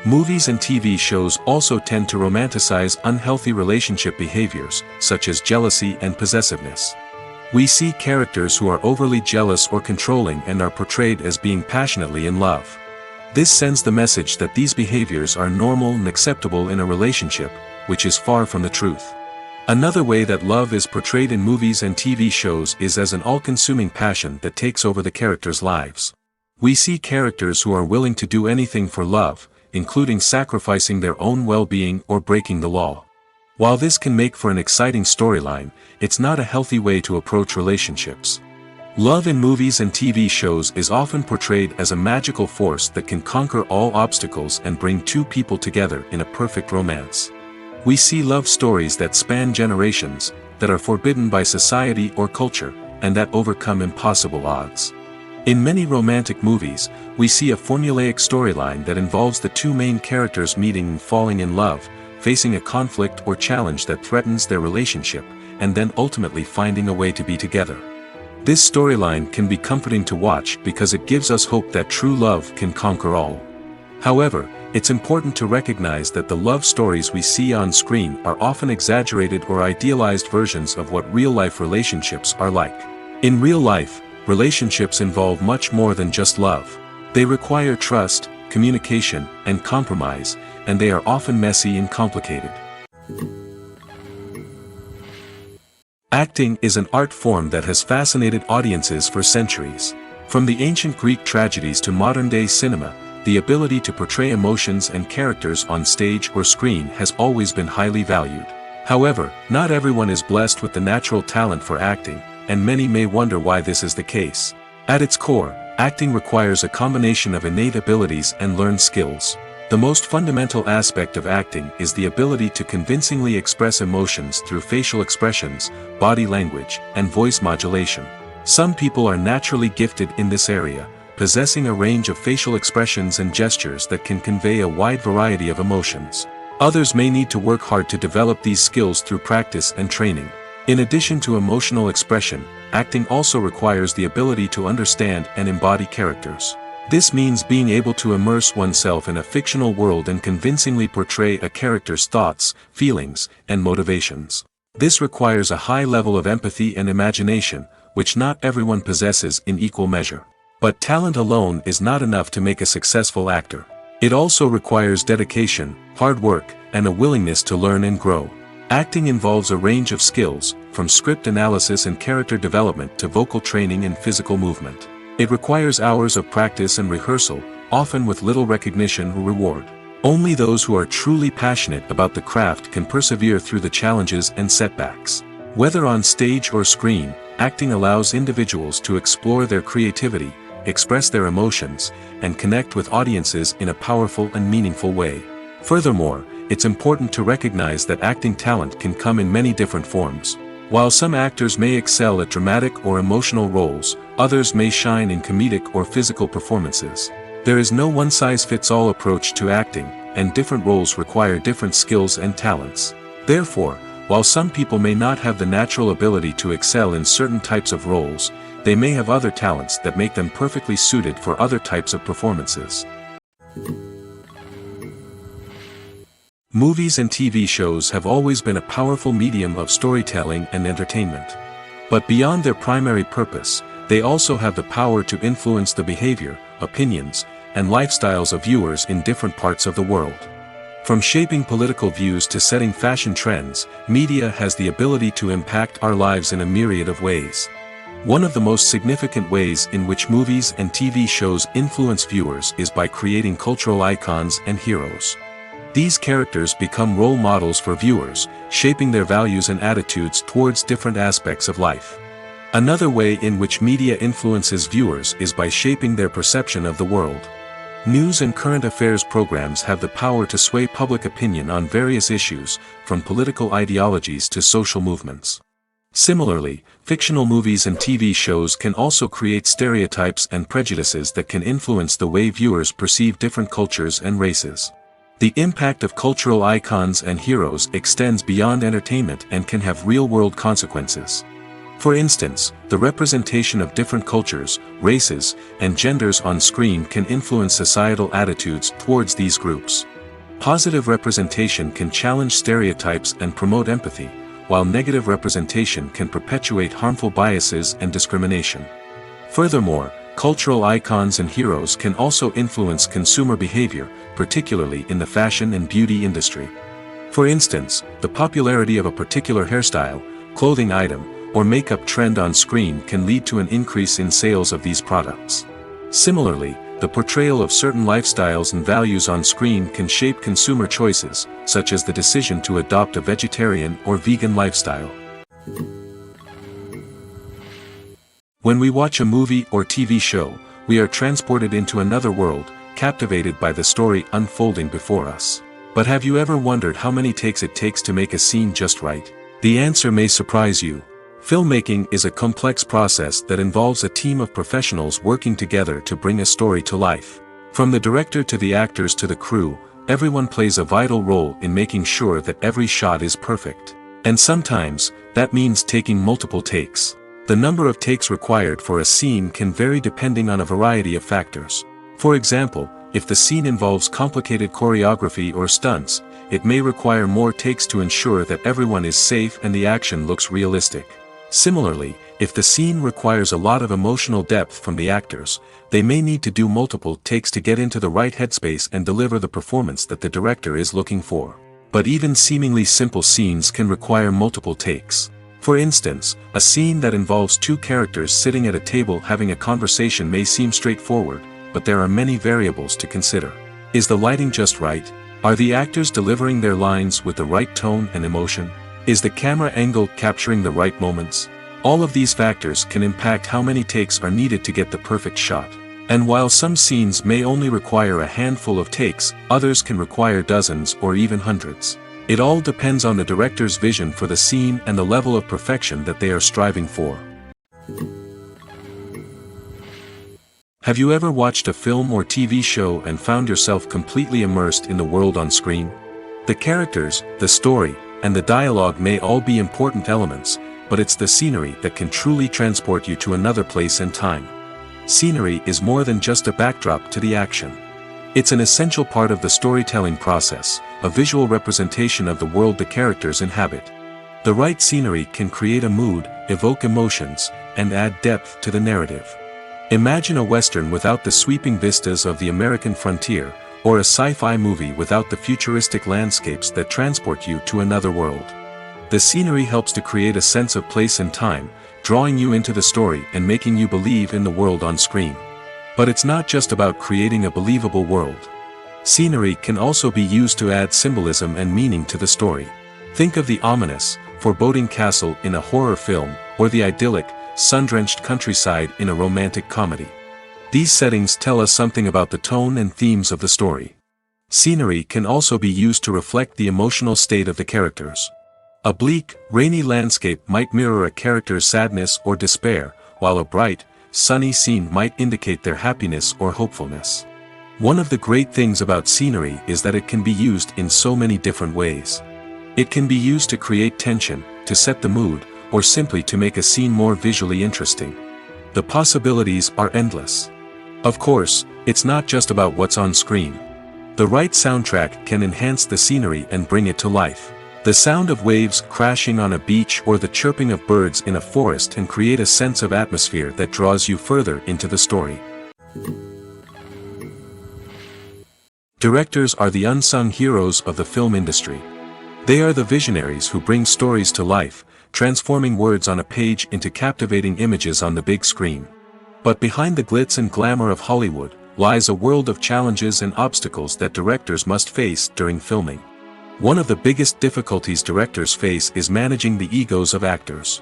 Movies and TV shows also tend to romanticize unhealthy relationship behaviors, such as jealousy and possessiveness. We see characters who are overly jealous or controlling and are portrayed as being passionately in love. This sends the message that these behaviors are normal and acceptable in a relationship, which is far from the truth. Another way that love is portrayed in movies and TV shows is as an all-consuming passion that takes over the characters' lives. We see characters who are willing to do anything for love, including sacrificing their own well-being or breaking the law. While this can make for an exciting storyline, it's not a healthy way to approach relationships. Love in movies and TV shows is often portrayed as a magical force that can conquer all obstacles and bring two people together in a perfect romance. We see love stories that span generations, that are forbidden by society or culture, and that overcome impossible odds. In many romantic movies, we see a formulaic storyline that involves the two main characters meeting and falling in love, facing a conflict or challenge that threatens their relationship, and then ultimately finding a way to be together. This storyline can be comforting to watch because it gives us hope that true love can conquer all. However, it's important to recognize that the love stories we see on screen are often exaggerated or idealized versions of what real-life relationships are like. In real life, relationships involve much more than just love. They require trust, communication, and compromise, and they are often messy and complicated. Acting is an art form that has fascinated audiences for centuries. From the ancient Greek tragedies to modern-day cinema, the ability to portray emotions and characters on stage or screen has always been highly valued. However, not everyone is blessed with the natural talent for acting, and many may wonder why this is the case. At its core, acting requires a combination of innate abilities and learned skills. The most fundamental aspect of acting is the ability to convincingly express emotions through facial expressions, body language, and voice modulation. Some people are naturally gifted in this area, possessing a range of facial expressions and gestures that can convey a wide variety of emotions. Others may need to work hard to develop these skills through practice and training. In addition to emotional expression, acting also requires the ability to understand and embody characters. This means being able to immerse oneself in a fictional world and convincingly portray a character's thoughts, feelings, and motivations. This requires a high level of empathy and imagination, which not everyone possesses in equal measure. But talent alone is not enough to make a successful actor. It also requires dedication, hard work, and a willingness to learn and grow. Acting involves a range of skills, from script analysis and character development to vocal training and physical movement. It requires hours of practice and rehearsal, often with little recognition or reward. Only those who are truly passionate about the craft can persevere through the challenges and setbacks. Whether on stage or screen, acting allows individuals to explore their creativity, express their emotions, and connect with audiences in a powerful and meaningful way. Furthermore, it's important to recognize that acting talent can come in many different forms. While some actors may excel at dramatic or emotional roles, others may shine in comedic or physical performances. There is no one-size-fits-all approach to acting, and different roles require different skills and talents. Therefore, while some people may not have the natural ability to excel in certain types of roles, they may have other talents that make them perfectly suited for other types of performances. Movies and TV shows have always been a powerful medium of storytelling and entertainment. But beyond their primary purpose, they also have the power to influence the behavior, opinions, and lifestyles of viewers in different parts of the world. From shaping political views to setting fashion trends, media has the ability to impact our lives in a myriad of ways. One of the most significant ways in which movies and TV shows influence viewers is by creating cultural icons and heroes. These characters become role models for viewers, shaping their values and attitudes towards different aspects of life. Another way in which media influences viewers is by shaping their perception of the world. News and current affairs programs have the power to sway public opinion on various issues, from political ideologies to social movements. Similarly, fictional movies and TV shows can also create stereotypes and prejudices that can influence the way viewers perceive different cultures and races. The impact of cultural icons and heroes extends beyond entertainment and can have real-world consequences. For instance, the representation of different cultures, races, and genders on screen can influence societal attitudes towards these groups. Positive representation can challenge stereotypes and promote empathy, while negative representation can perpetuate harmful biases and discrimination. Furthermore, cultural icons and heroes can also influence consumer behavior, particularly in the fashion and beauty industry. For instance, the popularity of a particular hairstyle, clothing item, or makeup trend on screen can lead to an increase in sales of these products. Similarly, the portrayal of certain lifestyles and values on screen can shape consumer choices, such as the decision to adopt a vegetarian or vegan lifestyle. When we watch a movie or TV show, we are transported into another world, captivated by the story unfolding before us. But have you ever wondered how many takes it takes to make a scene just right? The answer may surprise you. Filmmaking is a complex process that involves a team of professionals working together to bring a story to life. From the director to the actors to the crew, everyone plays a vital role in making sure that every shot is perfect. And sometimes, that means taking multiple takes. The number of takes required for a scene can vary depending on a variety of factors. For example, if the scene involves complicated choreography or stunts, it may require more takes to ensure that everyone is safe and the action looks realistic. Similarly, if the scene requires a lot of emotional depth from the actors, they may need to do multiple takes to get into the right headspace and deliver the performance that the director is looking for. But even seemingly simple scenes can require multiple takes. For instance, a scene that involves two characters sitting at a table having a conversation may seem straightforward, but there are many variables to consider. Is the lighting just right? Are the actors delivering their lines with the right tone and emotion? Is the camera angle capturing the right moments? All of these factors can impact how many takes are needed to get the perfect shot. And while some scenes may only require a handful of takes, others can require dozens or even hundreds. It all depends on the director's vision for the scene and the level of perfection that they are striving for. Have you ever watched a film or TV show and found yourself completely immersed in the world on screen? The characters, the story, and the dialogue may all be important elements, but it's the scenery that can truly transport you to another place and time. Scenery is more than just a backdrop to the action. It's an essential part of the storytelling process, a visual representation of the world the characters inhabit. The right scenery can create a mood, evoke emotions, and add depth to the narrative. Imagine a Western without the sweeping vistas of the American frontier, or a sci-fi movie without the futuristic landscapes that transport you to another world. The scenery helps to create a sense of place and time, drawing you into the story and making you believe in the world on screen. But it's not just about creating a believable world. Scenery can also be used to add symbolism and meaning to the story. Think of the ominous, foreboding castle in a horror film, or the idyllic, sun-drenched countryside in a romantic comedy. These settings tell us something about the tone and themes of the story. Scenery can also be used to reflect the emotional state of the characters. A bleak, rainy landscape might mirror a character's sadness or despair, while a bright, sunny scene might indicate their happiness or hopefulness. One of the great things about scenery is that it can be used in so many different ways. It can be used to create tension, to set the mood, or simply to make a scene more visually interesting. The possibilities are endless. Of course, it's not just about what's on screen. The right soundtrack can enhance the scenery and bring it to life. The sound of waves crashing on a beach or the chirping of birds in a forest can create a sense of atmosphere that draws you further into the story. Directors are the unsung heroes of the film industry. They are the visionaries who bring stories to life, transforming words on a page into captivating images on the big screen. But behind the glitz and glamour of Hollywood lies a world of challenges and obstacles that directors must face during filming. One of the biggest difficulties directors face is managing the egos of actors.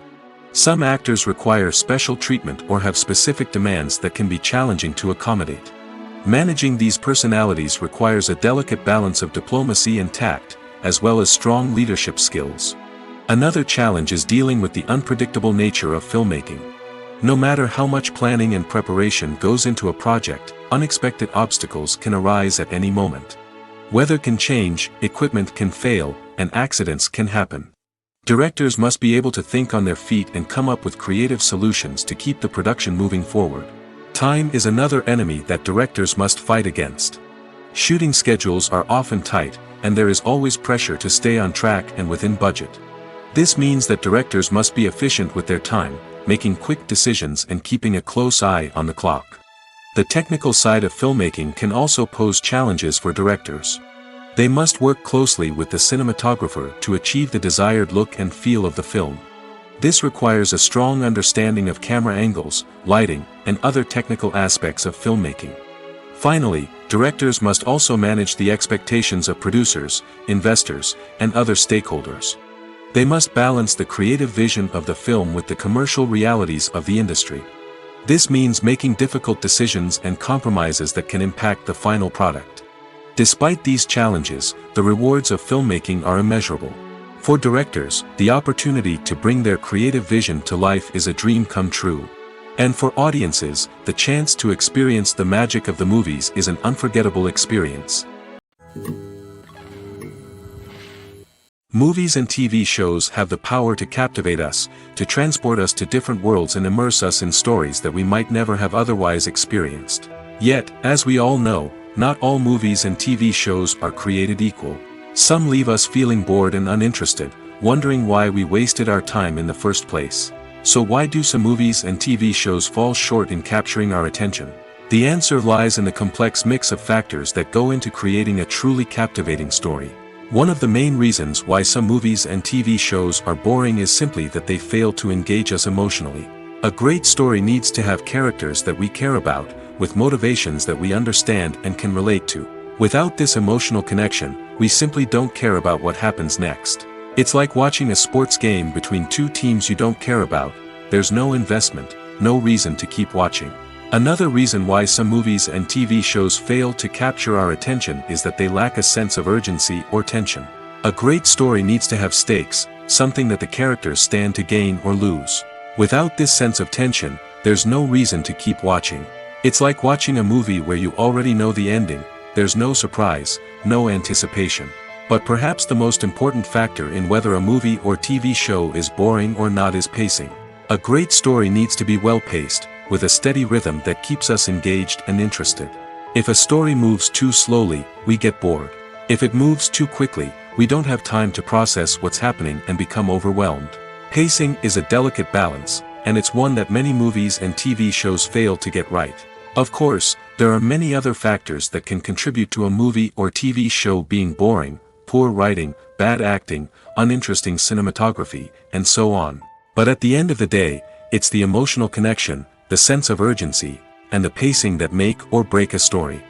Some actors require special treatment or have specific demands that can be challenging to accommodate. Managing these personalities requires a delicate balance of diplomacy and tact, as well as strong leadership skills. Another challenge is dealing with the unpredictable nature of filmmaking. No matter how much planning and preparation goes into a project, unexpected obstacles can arise at any moment. Weather can change, equipment can fail, and accidents can happen. Directors must be able to think on their feet and come up with creative solutions to keep the production moving forward. Time is another enemy that directors must fight against. Shooting schedules are often tight, and there is always pressure to stay on track and within budget. This means that directors must be efficient with their time, making quick decisions and keeping a close eye on the clock. The technical side of filmmaking can also pose challenges for directors. They must work closely with the cinematographer to achieve the desired look and feel of the film. This requires a strong understanding of camera angles, lighting, and other technical aspects of filmmaking. Finally, directors must also manage the expectations of producers, investors, and other stakeholders. They must balance the creative vision of the film with the commercial realities of the industry. This means making difficult decisions and compromises that can impact the final product. Despite these challenges, the rewards of filmmaking are immeasurable. For directors, the opportunity to bring their creative vision to life is a dream come true. And for audiences, the chance to experience the magic of the movies is an unforgettable experience. Movies and TV shows have the power to captivate us, to transport us to different worlds and immerse us in stories that we might never have otherwise experienced. Yet, as we all know, not all movies and TV shows are created equal. Some leave us feeling bored and uninterested, wondering why we wasted our time in the first place. So why do some movies and TV shows fall short in capturing our attention? The answer lies in the complex mix of factors that go into creating a truly captivating story. One of the main reasons why some movies and TV shows are boring is simply that they fail to engage us emotionally. A great story needs to have characters that we care about, with motivations that we understand and can relate to. Without this emotional connection, we simply don't care about what happens next. It's like watching a sports game between two teams you don't care about. There's no investment, no reason to keep watching. Another reason why some movies and TV shows fail to capture our attention is that they lack a sense of urgency or tension. A great story needs to have stakes, something that the characters stand to gain or lose. Without this sense of tension, there's no reason to keep watching. It's like watching a movie where you already know the ending, there's no surprise, no anticipation. But perhaps the most important factor in whether a movie or TV show is boring or not is pacing. A great story needs to be well-paced, with a steady rhythm that keeps us engaged and interested. If a story moves too slowly, we get bored. If it moves too quickly, we don't have time to process what's happening and become overwhelmed. Pacing is a delicate balance, and it's one that many movies and TV shows fail to get right. Of course, there are many other factors that can contribute to a movie or TV show being boring: poor writing, bad acting, uninteresting cinematography, and so on. But at the end of the day, it's the emotional connection, the sense of urgency, and the pacing that make or break a story.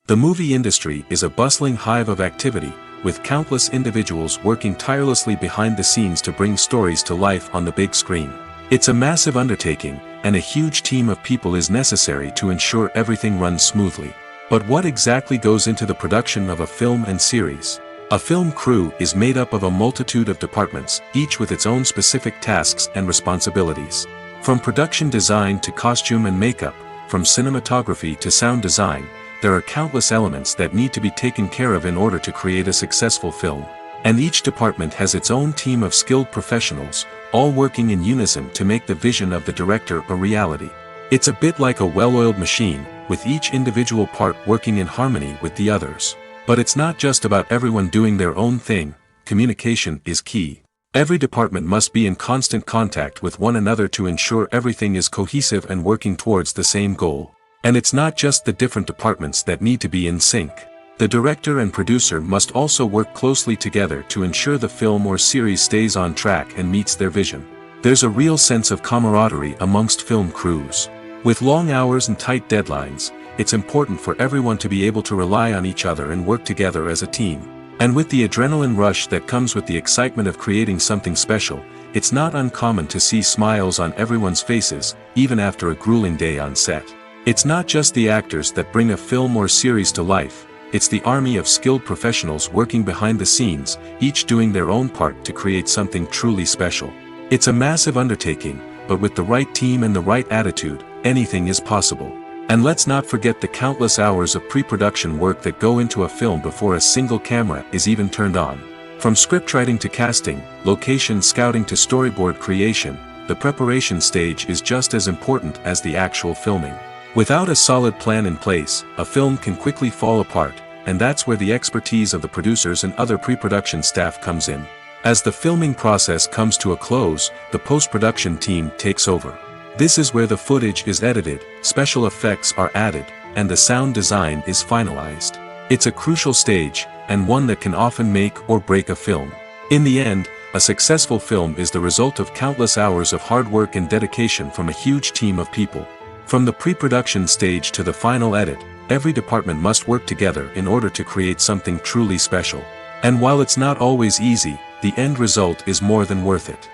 The movie industry is a bustling hive of activity, with countless individuals working tirelessly behind the scenes to bring stories to life on the big screen. It's a massive undertaking, and a huge team of people is necessary to ensure everything runs smoothly. But what exactly goes into the production of a film and series? A film crew is made up of a multitude of departments, each with its own specific tasks and responsibilities. From production design to costume and makeup, from cinematography to sound design, there are countless elements that need to be taken care of in order to create a successful film. And each department has its own team of skilled professionals, all working in unison to make the vision of the director a reality. It's a bit like a well-oiled machine, with each individual part working in harmony with the others. But it's not just about everyone doing their own thing. Communication is key. Every department must be in constant contact with one another to ensure everything is cohesive and working towards the same goal. And it's not just the different departments that need to be in sync. The director and producer must also work closely together to ensure the film or series stays on track and meets their vision. There's a real sense of camaraderie amongst film crews. With long hours and tight deadlines, it's important for everyone to be able to rely on each other and work together as a team. And with the adrenaline rush that comes with the excitement of creating something special, it's not uncommon to see smiles on everyone's faces, even after a grueling day on set. It's not just the actors that bring a film or series to life, it's the army of skilled professionals working behind the scenes, each doing their own part to create something truly special. It's a massive undertaking, but with the right team and the right attitude, anything is possible. And let's not forget the countless hours of pre-production work that go into a film before a single camera is even turned on. From scriptwriting to casting, location scouting to storyboard creation, the preparation stage is just as important as the actual filming. Without a solid plan in place, a film can quickly fall apart, and that's where the expertise of the producers and other pre-production staff comes in. As the filming process comes to a close, the post-production team takes over. This is where the footage is edited, special effects are added, and the sound design is finalized. It's a crucial stage, and one that can often make or break a film. In the end, a successful film is the result of countless hours of hard work and dedication from a huge team of people. From the pre-production stage to the final edit, every department must work together in order to create something truly special. And while it's not always easy, the end result is more than worth it.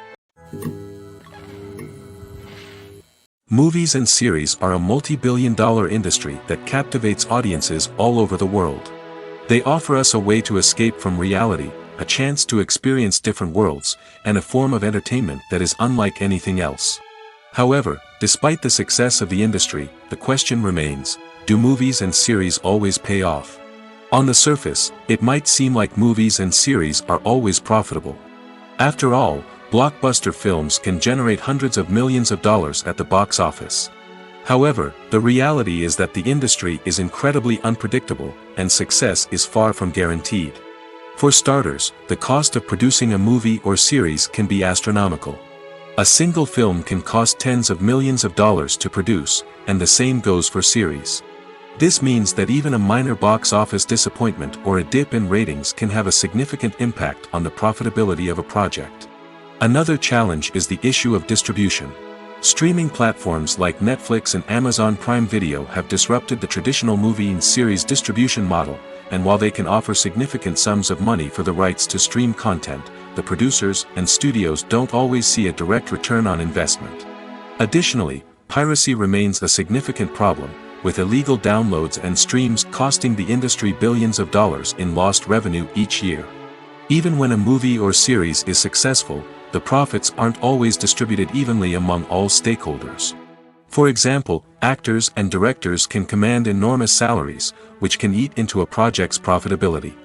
Movies and series are a multi-billion-dollar industry that captivates audiences all over the world. They offer us a way to escape from reality, a chance to experience different worlds, and a form of entertainment that is unlike anything else. However, despite the success of the industry, the question remains, do movies and series always pay off? On the surface, it might seem like movies and series are always profitable. After all, blockbuster films can generate hundreds of millions of dollars at the box office. However, the reality is that the industry is incredibly unpredictable, and success is far from guaranteed. For starters, the cost of producing a movie or series can be astronomical. A single film can cost tens of millions of dollars to produce, and the same goes for series. This means that even a minor box office disappointment or a dip in ratings can have a significant impact on the profitability of a project. Another challenge is the issue of distribution. Streaming platforms like Netflix and Amazon Prime Video have disrupted the traditional movie and series distribution model, and while they can offer significant sums of money for the rights to stream content, the producers and studios don't always see a direct return on investment. Additionally, piracy remains a significant problem, with illegal downloads and streams costing the industry billions of dollars in lost revenue each year. Even when a movie or series is successful, the profits aren't always distributed evenly among all stakeholders. For example, actors and directors can command enormous salaries, which can eat into a project's profitability.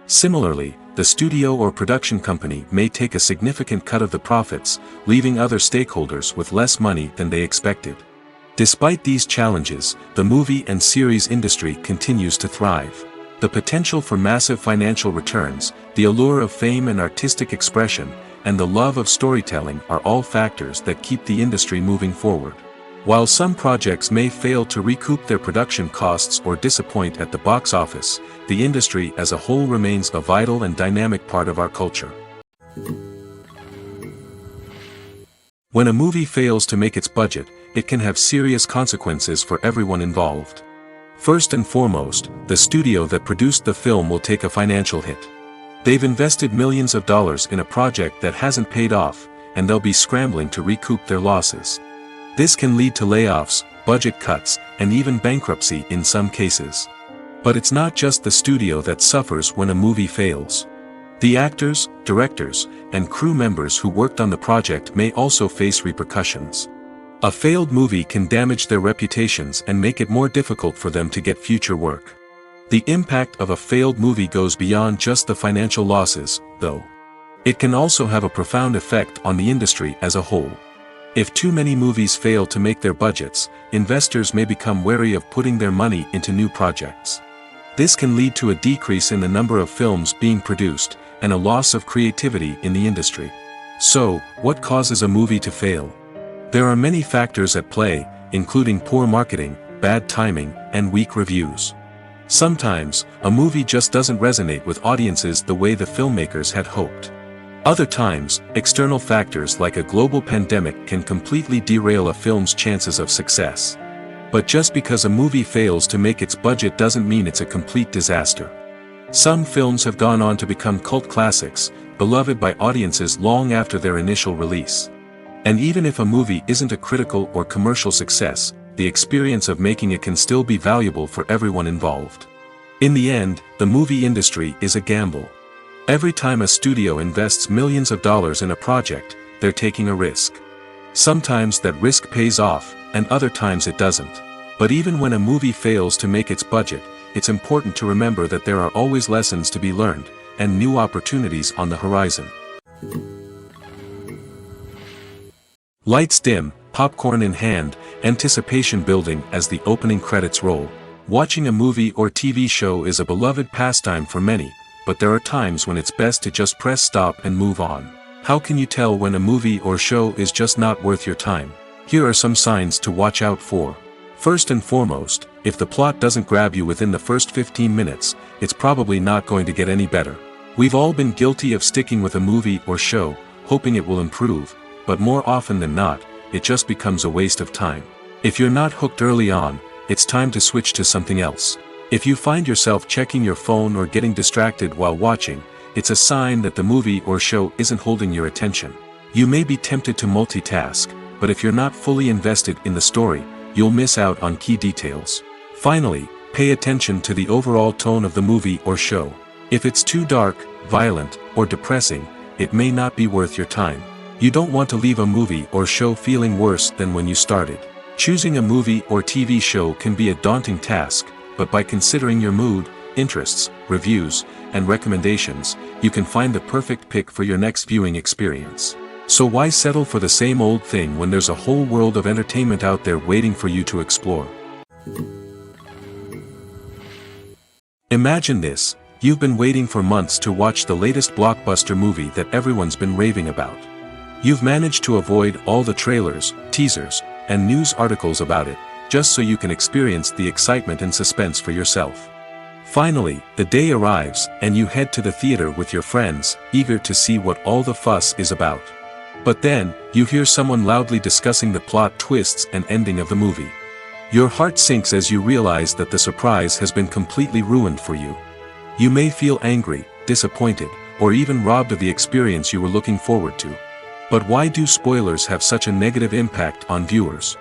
Similarly, the studio or production company may take a significant cut of the profits, leaving other stakeholders with less money than they expected. Despite these challenges, the movie and series industry continues to thrive. The potential for massive financial returns, the allure of fame and artistic expression, and the love of storytelling are all factors that keep the industry moving forward. While some projects may fail to recoup their production costs or disappoint at the box office, the industry as a whole remains a vital and dynamic part of our culture. When a movie fails to make its budget, it can have serious consequences for everyone involved. First and foremost, the studio that produced the film will take a financial hit. They've invested millions of dollars in a project that hasn't paid off, and they'll be scrambling to recoup their losses. This can lead to layoffs, budget cuts, and even bankruptcy in some cases. But it's not just the studio that suffers when a movie fails. The actors, directors, and crew members who worked on the project may also face repercussions. A failed movie can damage their reputations and make it more difficult for them to get future work. The impact of a failed movie goes beyond just the financial losses, though. It can also have a profound effect on the industry as a whole. If too many movies fail to make their budgets, investors may become wary of putting their money into new projects. This can lead to a decrease in the number of films being produced, and a loss of creativity in the industry. So, what causes a movie to fail? There are many factors at play, including poor marketing, bad timing, and weak reviews. Sometimes, a movie just doesn't resonate with audiences the way the filmmakers had hoped. Other times, external factors like a global pandemic can completely derail a film's chances of success. But just because a movie fails to make its budget doesn't mean it's a complete disaster. Some films have gone on to become cult classics, beloved by audiences long after their initial release. And even if a movie isn't a critical or commercial success, the experience of making it can still be valuable for everyone involved. In the end, the movie industry is a gamble. Every time a studio invests millions of dollars in a project, they're taking a risk. Sometimes that risk pays off, and other times it doesn't. But even when a movie fails to make its budget, it's important to remember that there are always lessons to be learned, and new opportunities on the horizon. Lights dim, popcorn in hand, anticipation building as the opening credits roll. Watching a movie or TV show is a beloved pastime for many, but there are times when it's best to just press stop and move on. How can you tell when a movie or show is just not worth your time? Here are some signs to watch out for. First and foremost, if the plot doesn't grab you within the first 15 minutes, it's probably not going to get any better. We've all been guilty of sticking with a movie or show, hoping it will improve, but more often than not, it just becomes a waste of time. If you're not hooked early on, it's time to switch to something else. If you find yourself checking your phone or getting distracted while watching, it's a sign that the movie or show isn't holding your attention. You may be tempted to multitask, but if you're not fully invested in the story, you'll miss out on key details. Finally, pay attention to the overall tone of the movie or show. If it's too dark, violent, or depressing, it may not be worth your time. You don't want to leave a movie or show feeling worse than when you started. Choosing a movie or TV show can be a daunting task, but by considering your mood, interests, reviews, and recommendations, you can find the perfect pick for your next viewing experience. So why settle for the same old thing when there's a whole world of entertainment out there waiting for you to explore? Imagine this: you've been waiting for months to watch the latest blockbuster movie that everyone's been raving about. You've managed to avoid all the trailers, teasers, and news articles about it, just so you can experience the excitement and suspense for yourself. Finally, the day arrives, and you head to the theater with your friends, eager to see what all the fuss is about. But then, you hear someone loudly discussing the plot twists and ending of the movie. Your heart sinks as you realize that the surprise has been completely ruined for you. You may feel angry, disappointed, or even robbed of the experience you were looking forward to. But why do spoilers have such a negative impact on viewers?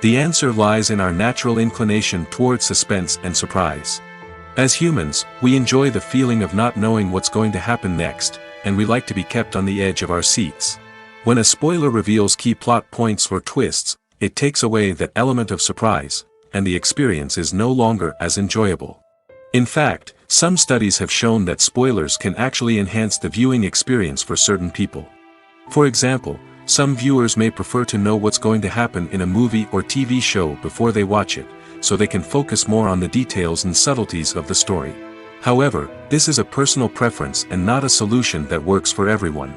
The answer lies in our natural inclination toward suspense and surprise. As humans, we enjoy the feeling of not knowing what's going to happen next, and we like to be kept on the edge of our seats. When a spoiler reveals key plot points or twists, It takes away that element of surprise, and the experience is no longer as enjoyable. In fact, some studies have shown that spoilers can actually enhance the viewing experience for certain people. For example, some viewers may prefer to know what's going to happen in a movie or TV show before they watch it, so they can focus more on the details and subtleties of the story. However, this is a personal preference and not a solution that works for everyone.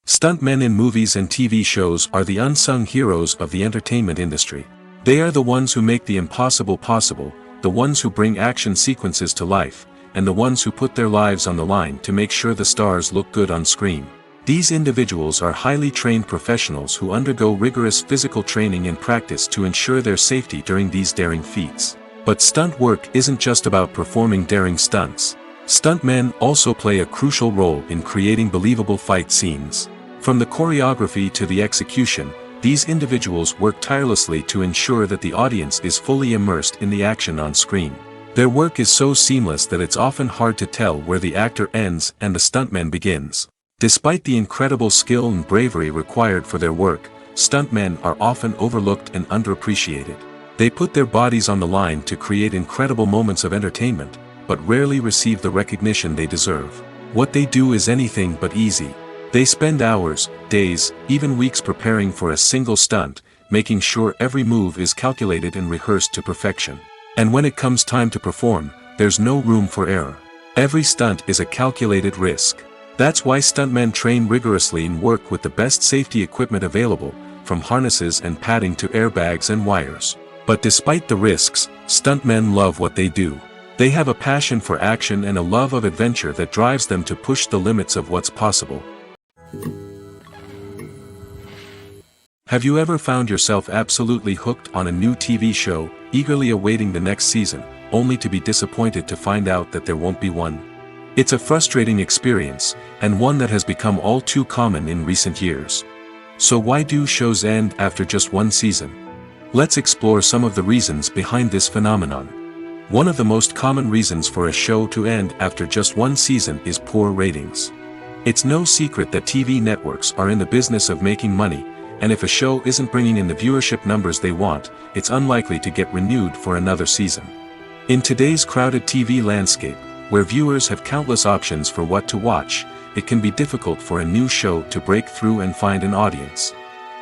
Stuntmen in movies and TV shows are the unsung heroes of the entertainment industry. They are the ones who make the impossible possible, the ones who bring action sequences to life, and the ones who put their lives on the line to make sure the stars look good on screen. These individuals are highly trained professionals who undergo rigorous physical training and practice to ensure their safety during these daring feats. But stunt work isn't just about performing daring stunts. Stuntmen also play a crucial role in creating believable fight scenes. From the choreography to the execution, these individuals work tirelessly to ensure that the audience is fully immersed in the action on screen. Their work is so seamless that it's often hard to tell where the actor ends and the stuntman begins. Despite the incredible skill and bravery required for their work, stuntmen are often overlooked and underappreciated. They put their bodies on the line to create incredible moments of entertainment, but rarely receive the recognition they deserve. What they do is anything but easy. They spend hours, days, even weeks preparing for a single stunt, making sure every move is calculated and rehearsed to perfection. And when it comes time to perform, there's no room for error. Every stunt is a calculated risk. That's why stuntmen train rigorously and work with the best safety equipment available, from harnesses and padding to airbags and wires. But despite the risks, stuntmen love what they do. They have a passion for action and a love of adventure that drives them to push the limits of what's possible. Have you ever found yourself absolutely hooked on a new TV show, eagerly awaiting the next season, only to be disappointed to find out that there won't be one? It's a frustrating experience, and one that has become all too common in recent years. So why do shows end after just one season? Let's explore some of the reasons behind this phenomenon. One of the most common reasons for a show to end after just one season is poor ratings. It's no secret that TV networks are in the business of making money, and if a show isn't bringing in the viewership numbers they want, it's unlikely to get renewed for another season. In today's crowded TV landscape, where viewers have countless options for what to watch, it can be difficult for a new show to break through and find an audience.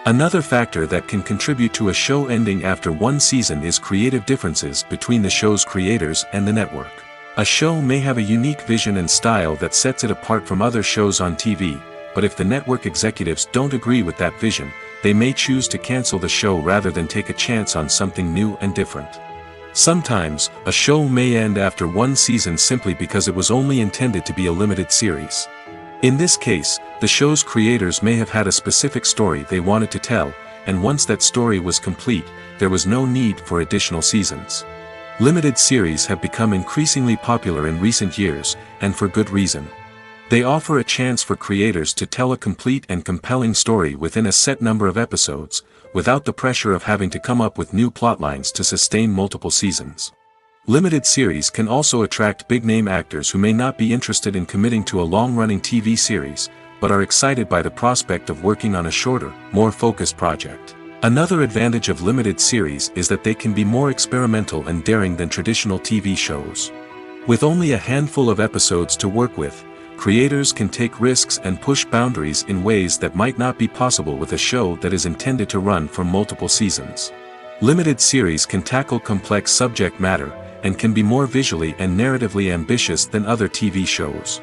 Another factor that can contribute to a show ending after one season is creative differences between the show's creators and the network. A show may have a unique vision and style that sets it apart from other shows on TV, but if the network executives don't agree with that vision, they may choose to cancel the show rather than take a chance on something new and different. Sometimes, a show may end after one season simply because it was only intended to be a limited series. In this case, the show's creators may have had a specific story they wanted to tell, and once that story was complete, there was no need for additional seasons. Limited series have become increasingly popular in recent years, and for good reason. They offer a chance for creators to tell a complete and compelling story within a set number of episodes, without the pressure of having to come up with new plotlines to sustain multiple seasons. Limited series can also attract big-name actors who may not be interested in committing to a long-running TV series, but are excited by the prospect of working on a shorter, more focused project. Another advantage of limited series is that they can be more experimental and daring than traditional TV shows. With only a handful of episodes to work with, creators can take risks and push boundaries in ways that might not be possible with a show that is intended to run for multiple seasons. Limited series can tackle complex subject matter, and can be more visually and narratively ambitious than other TV shows.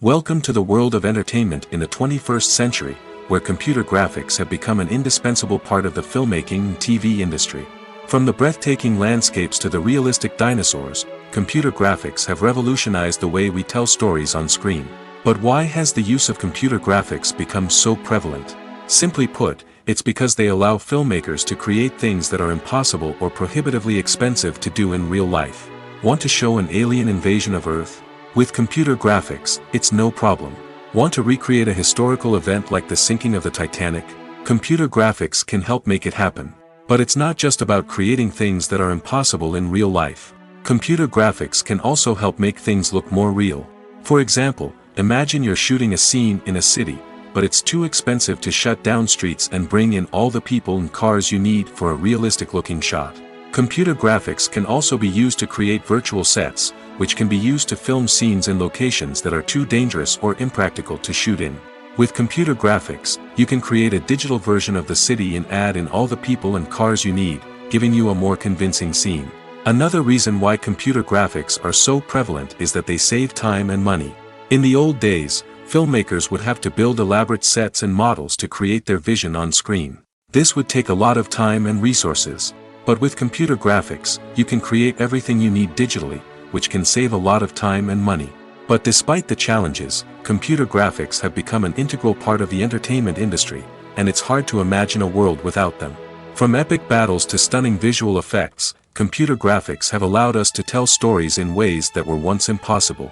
Welcome to the world of entertainment in the 21st century, where computer graphics have become an indispensable part of the filmmaking and TV industry. From the breathtaking landscapes to the realistic dinosaurs, computer graphics have revolutionized the way we tell stories on screen. But why has the use of computer graphics become so prevalent? Simply put, it's because they allow filmmakers to create things that are impossible or prohibitively expensive to do in real life. Want to show an alien invasion of Earth? With computer graphics, it's no problem. Want to recreate a historical event like the sinking of the Titanic? Computer graphics can help make it happen. But it's not just about creating things that are impossible in real life. Computer graphics can also help make things look more real. For example, Imagine you're shooting a scene in a city, but it's too expensive to shut down streets and bring in all the people and cars you need for a realistic-looking shot. Computer graphics can also be used to create virtual sets, which can be used to film scenes in locations that are too dangerous or impractical to shoot in. With computer graphics, you can create a digital version of the city and add in all the people and cars you need, giving you a more convincing scene. Another reason why computer graphics are so prevalent is that they save time and money. In the old days, filmmakers would have to build elaborate sets and models to create their vision on screen. This would take a lot of time and resources. But with computer graphics, you can create everything you need digitally, which can save a lot of time and money. But despite the challenges, computer graphics have become an integral part of the entertainment industry, and it's hard to imagine a world without them. From epic battles to stunning visual effects, computer graphics have allowed us to tell stories in ways that were once impossible.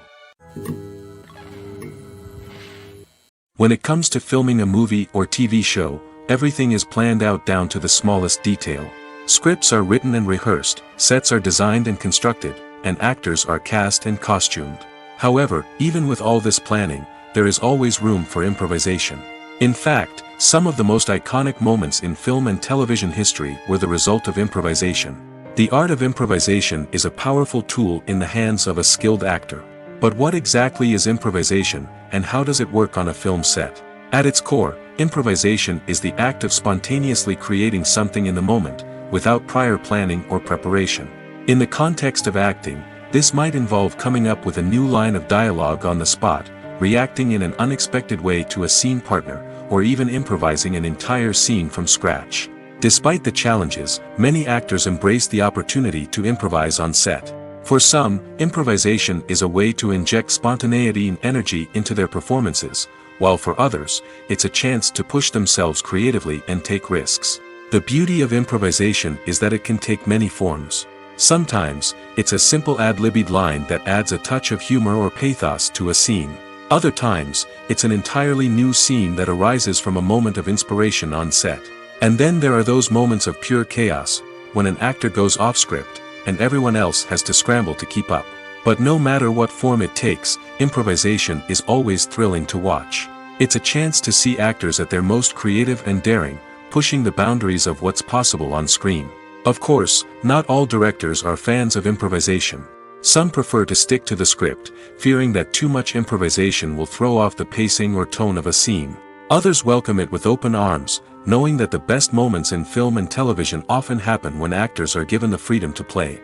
When it comes to filming a movie or TV show, everything is planned out down to the smallest detail. Scripts are written and rehearsed, sets are designed and constructed, and actors are cast and costumed. However, even with all this planning, there is always room for improvisation. In fact, some of the most iconic moments in film and television history were the result of improvisation. The art of improvisation is a powerful tool in the hands of a skilled actor. But what exactly is improvisation, and how does it work on a film set? At its core, improvisation is the act of spontaneously creating something in the moment, without prior planning or preparation. In the context of acting, this might involve coming up with a new line of dialogue on the spot, reacting in an unexpected way to a scene partner, or even improvising an entire scene from scratch. Despite the challenges, many actors embrace the opportunity to improvise on set. For some, improvisation is a way to inject spontaneity and energy into their performances, while for others, it's a chance to push themselves creatively and take risks. The beauty of improvisation is that it can take many forms. Sometimes, it's a simple ad-libbed line that adds a touch of humor or pathos to a scene. Other times, it's an entirely new scene that arises from a moment of inspiration on set. And then there are those moments of pure chaos, when an actor goes off script, and everyone else has to scramble to keep up. But no matter what form it takes, improvisation is always thrilling to watch. It's a chance to see actors at their most creative and daring, pushing the boundaries of what's possible on screen. Of course, not all directors are fans of improvisation. Some prefer to stick to the script, fearing that too much improvisation will throw off the pacing or tone of a scene. Others welcome it with open arms, knowing that the best moments in film and television often happen when actors are given the freedom to play.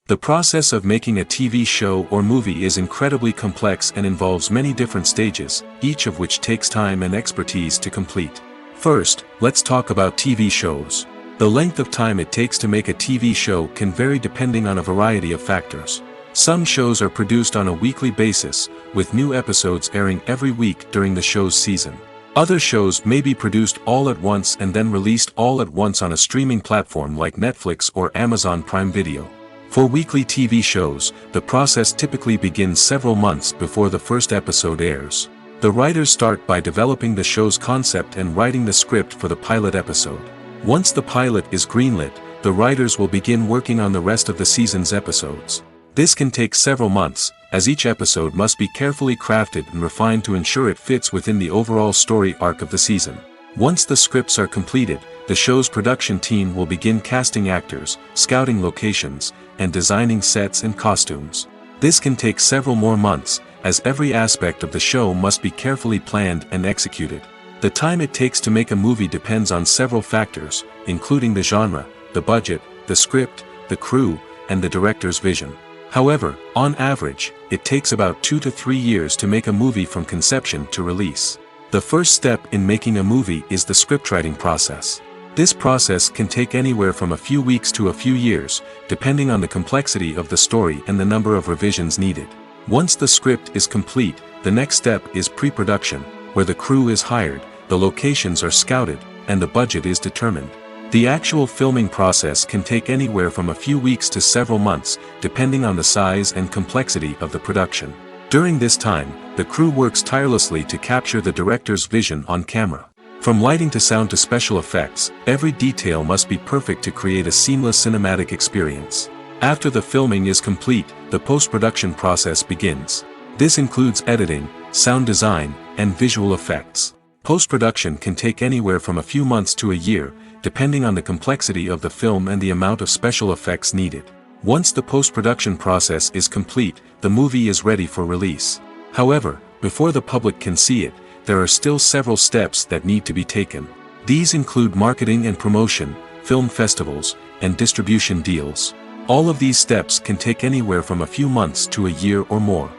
The process of making a TV show or movie is incredibly complex and involves many different stages, each of which takes time and expertise to complete. First, let's talk about TV shows. The length of time it takes to make a TV show can vary depending on a variety of factors. Some shows are produced on a weekly basis, with new episodes airing every week during the show's season. Other shows may be produced all at once and then released all at once on a streaming platform like Netflix or Amazon Prime Video. For weekly TV shows, the process typically begins several months before the first episode airs. The writers start by developing the show's concept and writing the script for the pilot episode. Once the pilot is greenlit, the writers will begin working on the rest of the season's episodes. This can take several months, as each episode must be carefully crafted and refined to ensure it fits within the overall story arc of the season. Once the scripts are completed, the show's production team will begin casting actors, scouting locations, and designing sets and costumes. This can take several more months, as every aspect of the show must be carefully planned and executed. The time it takes to make a movie depends on several factors, including the genre, the budget, the script, the crew, and the director's vision. However, on average, it takes about 2 to 3 years to make a movie from conception to release. The first step in making a movie is the scriptwriting process. This process can take anywhere from a few weeks to a few years, depending on the complexity of the story and the number of revisions needed. Once the script is complete, the next step is pre-production, where the crew is hired, the locations are scouted, and the budget is determined. The actual filming process can take anywhere from a few weeks to several months, depending on the size and complexity of the production. During this time, the crew works tirelessly to capture the director's vision on camera. From lighting to sound to special effects, every detail must be perfect to create a seamless cinematic experience. After the filming is complete, the post-production process begins. This includes editing, sound design, and visual effects. Post-production can take anywhere from a few months to a year, depending on the complexity of the film and the amount of special effects needed. Once the post-production process is complete, the movie is ready for release. However, before the public can see it, there are still several steps that need to be taken. These include marketing and promotion, film festivals, and distribution deals. All of these steps can take anywhere from a few months to a year or more.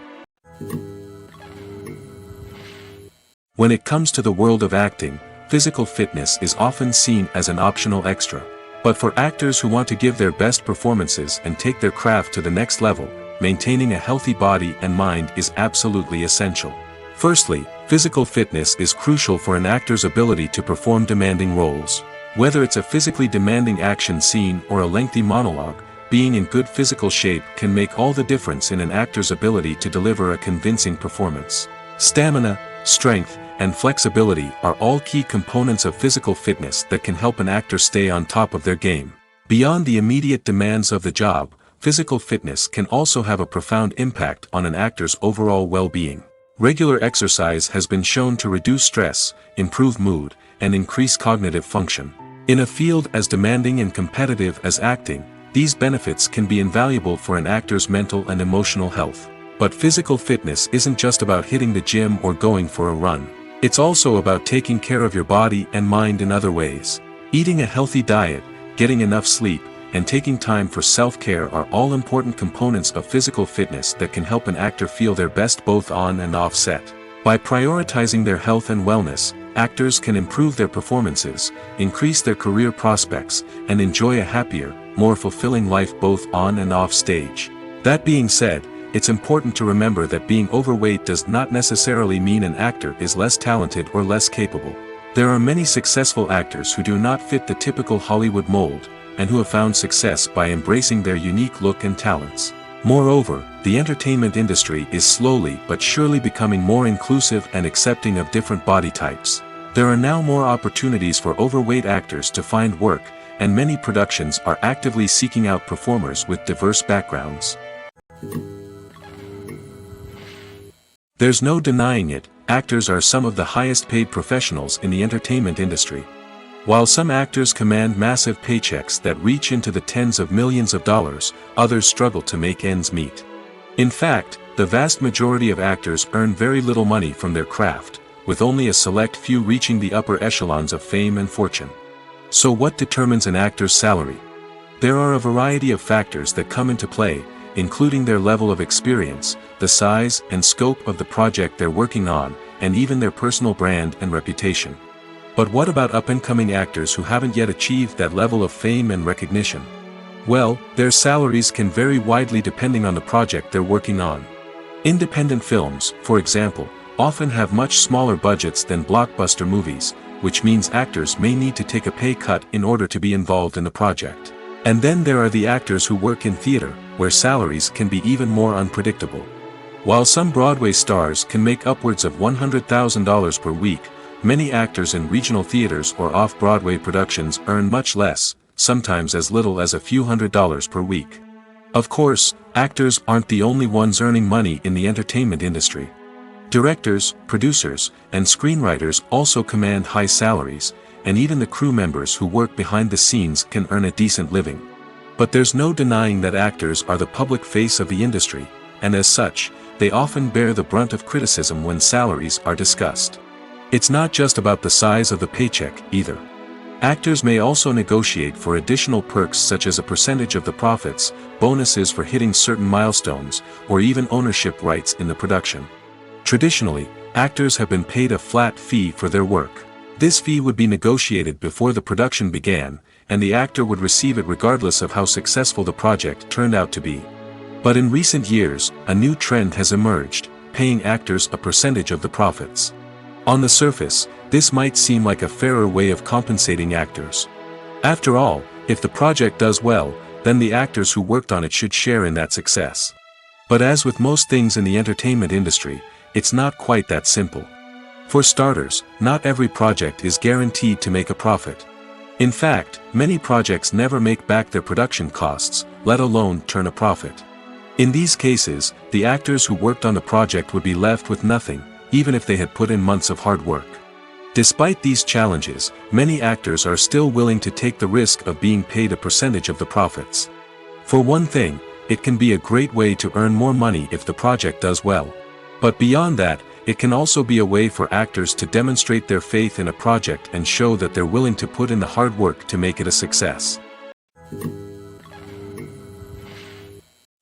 When it comes to the world of acting, physical fitness is often seen as an optional extra. But for actors who want to give their best performances and take their craft to the next level, maintaining a healthy body and mind is absolutely essential. Firstly, physical fitness is crucial for an actor's ability to perform demanding roles. Whether it's a physically demanding action scene or a lengthy monologue, being in good physical shape can make all the difference in an actor's ability to deliver a convincing performance. Stamina, strength, and flexibility are all key components of physical fitness that can help an actor stay on top of their game. Beyond the immediate demands of the job, physical fitness can also have a profound impact on an actor's overall well-being. Regular exercise has been shown to reduce stress, improve mood, and increase cognitive function. In a field as demanding and competitive as acting, these benefits can be invaluable for an actor's mental and emotional health. But physical fitness isn't just about hitting the gym or going for a run. It's also about taking care of your body and mind in other ways. Eating a healthy diet, getting enough sleep, and taking time for self-care are all important components of physical fitness that can help an actor feel their best both on and off set. By prioritizing their health and wellness, actors can improve their performances, increase their career prospects, and enjoy a happier, more fulfilling life both on and off stage. That being said, it's important to remember that being overweight does not necessarily mean an actor is less talented or less capable. There are many successful actors who do not fit the typical Hollywood mold, and who have found success by embracing their unique look and talents. Moreover, the entertainment industry is slowly but surely becoming more inclusive and accepting of different body types. There are now more opportunities for overweight actors to find work, and many productions are actively seeking out performers with diverse backgrounds. There's no denying it, actors are some of the highest paid professionals in the entertainment industry. While some actors command massive paychecks that reach into the tens of millions of dollars, others struggle to make ends meet. In fact, the vast majority of actors earn very little money from their craft, with only a select few reaching the upper echelons of fame and fortune. So what determines an actor's salary? There are a variety of factors that come into play, including their level of experience, the size and scope of the project they're working on, and even their personal brand and reputation. But what about up-and-coming actors who haven't yet achieved that level of fame and recognition? Well, their salaries can vary widely depending on the project they're working on. Independent films, for example, often have much smaller budgets than blockbuster movies, which means actors may need to take a pay cut in order to be involved in the project. And then there are the actors who work in theater, where salaries can be even more unpredictable. While some Broadway stars can make upwards of $100,000 per week, many actors in regional theaters or off-Broadway productions earn much less, sometimes as little as a few $100s per week. Of course, actors aren't the only ones earning money in the entertainment industry. Directors, producers, and screenwriters also command high salaries, and even the crew members who work behind the scenes can earn a decent living. But there's no denying that actors are the public face of the industry, and as such, they often bear the brunt of criticism when salaries are discussed. It's not just about the size of the paycheck, either. Actors may also negotiate for additional perks such as a percentage of the profits, bonuses for hitting certain milestones, or even ownership rights in the production. Traditionally, actors have been paid a flat fee for their work. This fee would be negotiated before the production began, and the actor would receive it regardless of how successful the project turned out to be. But in recent years, a new trend has emerged, paying actors a percentage of the profits. On the surface, this might seem like a fairer way of compensating actors. After all, if the project does well, then the actors who worked on it should share in that success. But as with most things in the entertainment industry, it's not quite that simple. For starters, not every project is guaranteed to make a profit. In fact, many projects never make back their production costs, let alone turn a profit. In these cases, the actors who worked on the project would be left with nothing, even if they had put in months of hard work. Despite these challenges, many actors are still willing to take the risk of being paid a percentage of the profits. For one thing, it can be a great way to earn more money if the project does well. But beyond that, it can also be a way for actors to demonstrate their faith in a project and show that they're willing to put in the hard work to make it a success.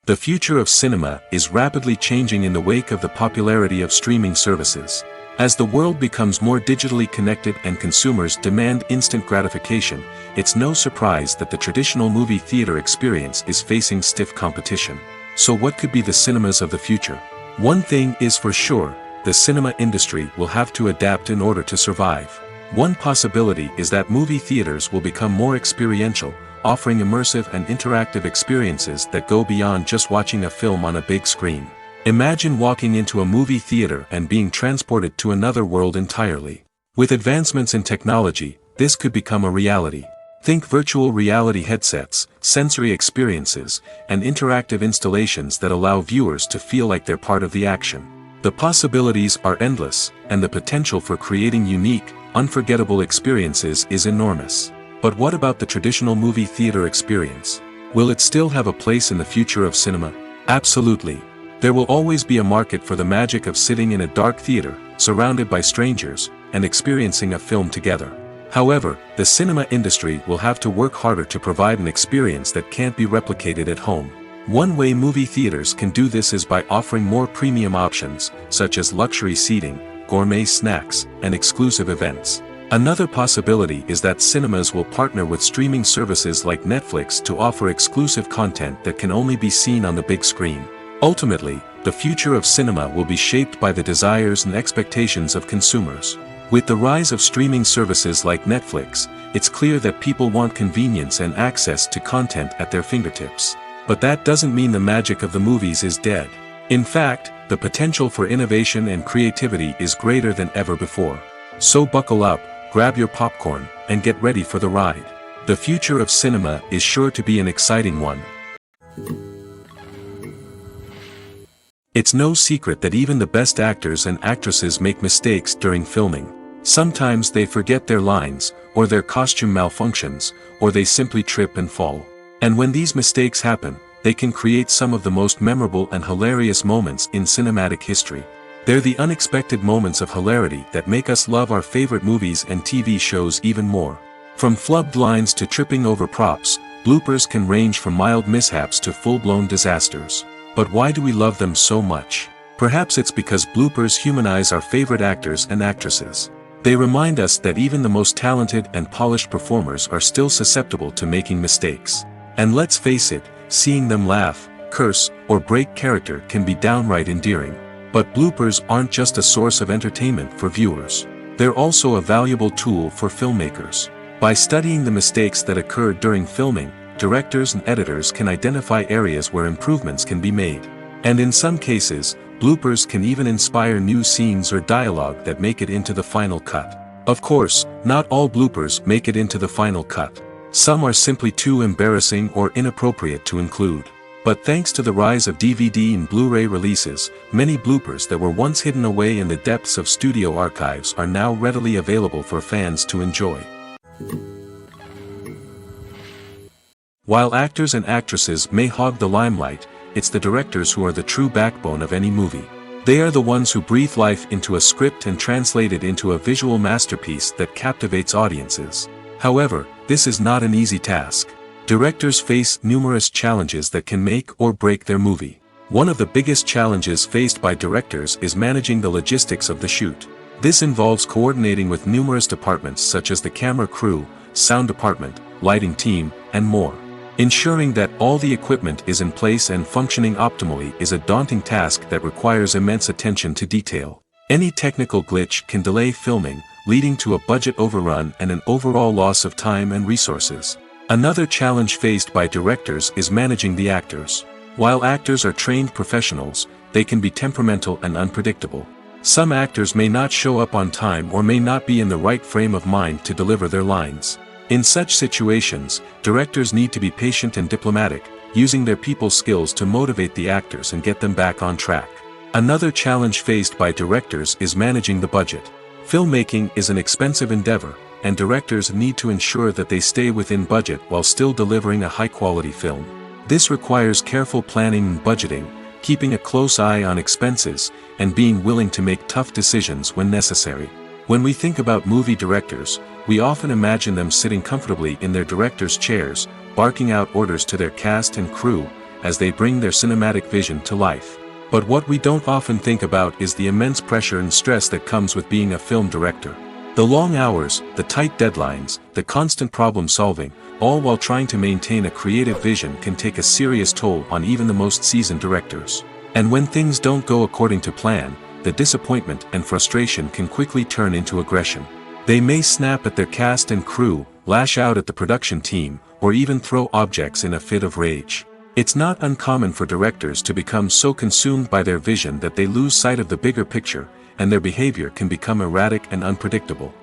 The future of cinema is rapidly changing in the wake of the popularity of streaming services. As the world becomes more digitally connected and consumers demand instant gratification, it's no surprise that the traditional movie theater experience is facing stiff competition. So what could be the cinemas of the future? One thing is for sure, the cinema industry will have to adapt in order to survive. One possibility is that movie theaters will become more experiential, offering immersive and interactive experiences that go beyond just watching a film on a big screen. Imagine walking into a movie theater and being transported to another world entirely. With advancements in technology, this could become a reality. Think virtual reality headsets, sensory experiences, and interactive installations that allow viewers to feel like they're part of the action. The possibilities are endless, and the potential for creating unique, unforgettable experiences is enormous. But what about the traditional movie theater experience? Will it still have a place in the future of cinema? Absolutely. There will always be a market for the magic of sitting in a dark theater, surrounded by strangers, and experiencing a film together. However, the cinema industry will have to work harder to provide an experience that can't be replicated at home. One way movie theaters can do this is by offering more premium options, such as luxury seating, gourmet snacks, and exclusive events. Another possibility is that cinemas will partner with streaming services like Netflix to offer exclusive content that can only be seen on the big screen. Ultimately, the future of cinema will be shaped by the desires and expectations of consumers. With the rise of streaming services like Netflix, it's clear that people want convenience and access to content at their fingertips. But that doesn't mean the magic of the movies is dead. In fact, the potential for innovation and creativity is greater than ever before. So buckle up, grab your popcorn, and get ready for the ride. The future of cinema is sure to be an exciting one. It's no secret that even the best actors and actresses make mistakes during filming. Sometimes they forget their lines, or their costume malfunctions, or they simply trip and fall. And when these mistakes happen, they can create some of the most memorable and hilarious moments in cinematic history. They're the unexpected moments of hilarity that make us love our favorite movies and TV shows even more. From flubbed lines to tripping over props, bloopers can range from mild mishaps to full-blown disasters. But why do we love them so much? Perhaps it's because bloopers humanize our favorite actors and actresses. They remind us that even the most talented and polished performers are still susceptible to making mistakes. And let's face it, seeing them laugh, curse, or break character can be downright endearing. But bloopers aren't just a source of entertainment for viewers. They're also a valuable tool for filmmakers. By studying the mistakes that occurred during filming, directors and editors can identify areas where improvements can be made. And in some cases, bloopers can even inspire new scenes or dialogue that make it into the final cut. Of course, not all bloopers make it into the final cut. Some are simply too embarrassing or inappropriate to include. But thanks to the rise of DVD and Blu-ray releases, many bloopers that were once hidden away in the depths of studio archives are now readily available for fans to enjoy. While actors and actresses may hog the limelight, it's the directors who are the true backbone of any movie. They are the ones who breathe life into a script and translate it into a visual masterpiece that captivates audiences. However, this is not an easy task. Directors face numerous challenges that can make or break their movie. One of the biggest challenges faced by directors is managing the logistics of the shoot. This involves coordinating with numerous departments such as the camera crew, sound department, lighting team, and more. Ensuring that all the equipment is in place and functioning optimally is a daunting task that requires immense attention to detail. Any technical glitch can delay filming, leading to a budget overrun and an overall loss of time and resources. Another challenge faced by directors is managing the actors. While actors are trained professionals, they can be temperamental and unpredictable. Some actors may not show up on time or may not be in the right frame of mind to deliver their lines. In such situations, directors need to be patient and diplomatic, using their people skills to motivate the actors and get them back on track. Another challenge faced by directors is managing the budget. Filmmaking is an expensive endeavor, and directors need to ensure that they stay within budget while still delivering a high-quality film. This requires careful planning and budgeting, keeping a close eye on expenses, and being willing to make tough decisions when necessary. When we think about movie directors, we often imagine them sitting comfortably in their director's chairs, barking out orders to their cast and crew, as they bring their cinematic vision to life. But what we don't often think about is the immense pressure and stress that comes with being a film director. The long hours, the tight deadlines, the constant problem solving, all while trying to maintain a creative vision can take a serious toll on even the most seasoned directors. And when things don't go according to plan, the disappointment and frustration can quickly turn into aggression. They may snap at their cast and crew, lash out at the production team, or even throw objects in a fit of rage. It's not uncommon for directors to become so consumed by their vision that they lose sight of the bigger picture, and their behavior can become erratic and unpredictable.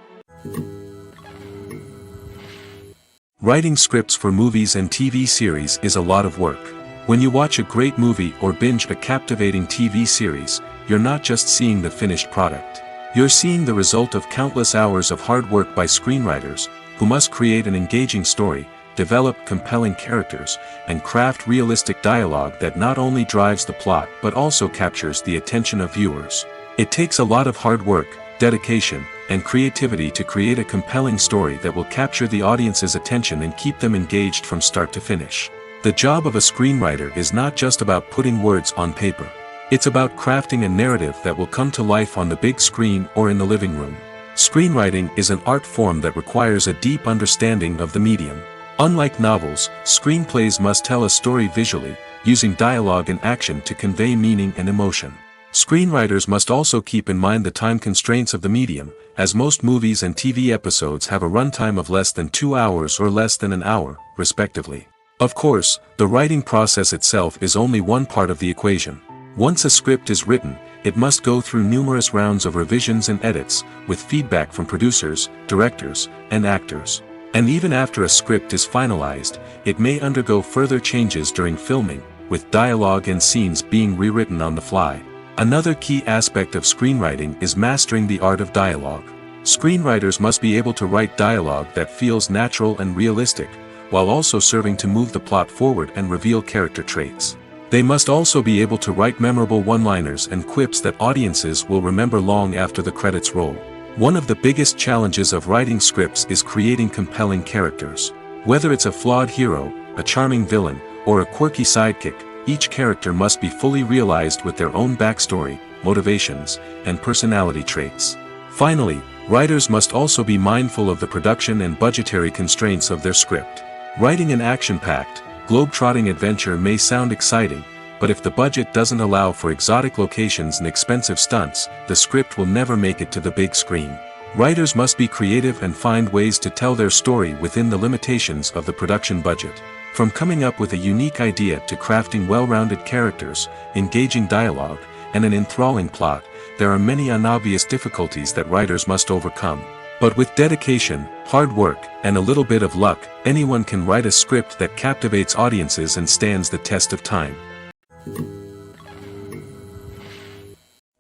Writing scripts for movies and TV series is a lot of work. When you watch a great movie or binge a captivating TV series, you're not just seeing the finished product. You're seeing the result of countless hours of hard work by screenwriters, who must create an engaging story, develop compelling characters, and craft realistic dialogue that not only drives the plot but also captures the attention of viewers. It takes a lot of hard work, dedication, and creativity to create a compelling story that will capture the audience's attention and keep them engaged from start to finish. The job of a screenwriter is not just about putting words on paper. It's about crafting a narrative that will come to life on the big screen or in the living room. Screenwriting is an art form that requires a deep understanding of the medium. Unlike novels, screenplays must tell a story visually, using dialogue and action to convey meaning and emotion. Screenwriters must also keep in mind the time constraints of the medium, as most movies and TV episodes have a runtime of less than 2 hours or less than an hour, respectively. Of course, the writing process itself is only one part of the equation. Once a script is written, it must go through numerous rounds of revisions and edits, with feedback from producers, directors, and actors. And even after a script is finalized, it may undergo further changes during filming, with dialogue and scenes being rewritten on the fly. Another key aspect of screenwriting is mastering the art of dialogue. Screenwriters must be able to write dialogue that feels natural and realistic, while also serving to move the plot forward and reveal character traits. They must also be able to write memorable one-liners and quips that audiences will remember long after the credits roll. One of the biggest challenges of writing scripts is creating compelling characters. Whether it's a flawed hero, a charming villain, or a quirky sidekick, each character must be fully realized with their own backstory, motivations, and personality traits. Finally, writers must also be mindful of the production and budgetary constraints of their script. Writing an action-packed, globe-trotting adventure may sound exciting, but if the budget doesn't allow for exotic locations and expensive stunts, the script will never make it to the big screen. Writers must be creative and find ways to tell their story within the limitations of the production budget. From coming up with a unique idea to crafting well-rounded characters, engaging dialogue, and an enthralling plot, there are many unobvious difficulties that writers must overcome. But with dedication, hard work, and a little bit of luck, anyone can write a script that captivates audiences and stands the test of time.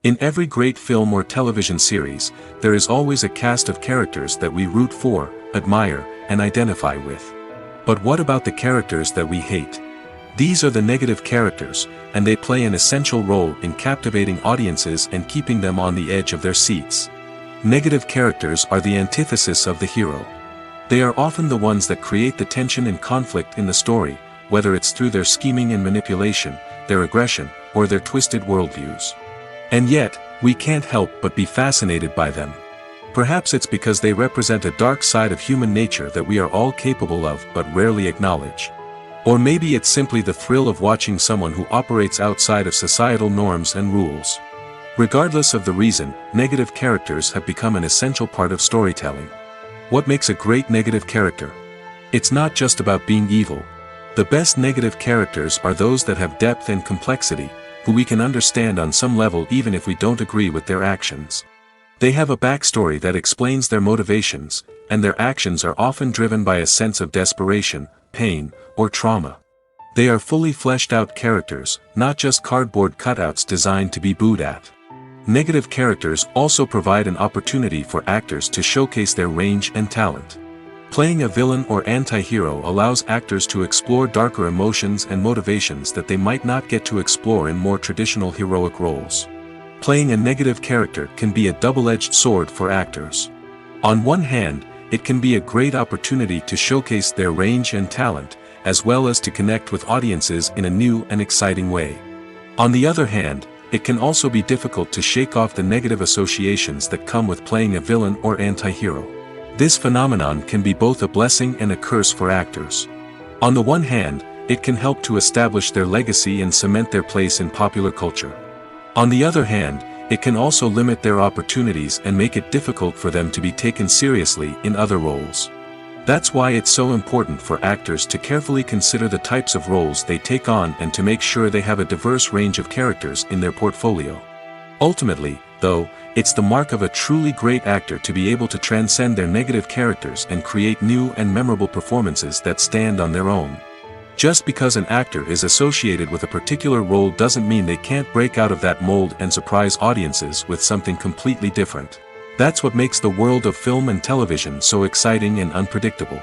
In every great film or television series, there is always a cast of characters that we root for, admire, and identify with. But what about the characters that we hate? These are the negative characters, and they play an essential role in captivating audiences and keeping them on the edge of their seats. Negative characters are the antithesis of the hero. They are often the ones that create the tension and conflict in the story, whether it's through their scheming and manipulation, their aggression, or their twisted worldviews. And yet, we can't help but be fascinated by them. Perhaps it's because they represent a dark side of human nature that we are all capable of but rarely acknowledge. Or maybe it's simply the thrill of watching someone who operates outside of societal norms and rules. Regardless of the reason, negative characters have become an essential part of storytelling. What makes a great negative character? It's not just about being evil. The best negative characters are those that have depth and complexity, who we can understand on some level even if we don't agree with their actions. They have a backstory that explains their motivations, and their actions are often driven by a sense of desperation, pain, or trauma. They are fully fleshed out characters, not just cardboard cutouts designed to be booed at. Negative characters also provide an opportunity for actors to showcase their range and talent. Playing a villain or anti-hero allows actors to explore darker emotions and motivations that they might not get to explore in more traditional heroic roles. Playing a negative character can be a double-edged sword for actors. On one hand, it can be a great opportunity to showcase their range and talent, as well as to connect with audiences in a new and exciting way. On the other hand, it can also be difficult to shake off the negative associations that come with playing a villain or anti-hero. This phenomenon can be both a blessing and a curse for actors. On the one hand, it can help to establish their legacy and cement their place in popular culture. On the other hand, it can also limit their opportunities and make it difficult for them to be taken seriously in other roles. That's why it's so important for actors to carefully consider the types of roles they take on and to make sure they have a diverse range of characters in their portfolio. Ultimately, though, it's the mark of a truly great actor to be able to transcend their negative characters and create new and memorable performances that stand on their own. Just because an actor is associated with a particular role doesn't mean they can't break out of that mold and surprise audiences with something completely different. That's what makes the world of film and television so exciting and unpredictable.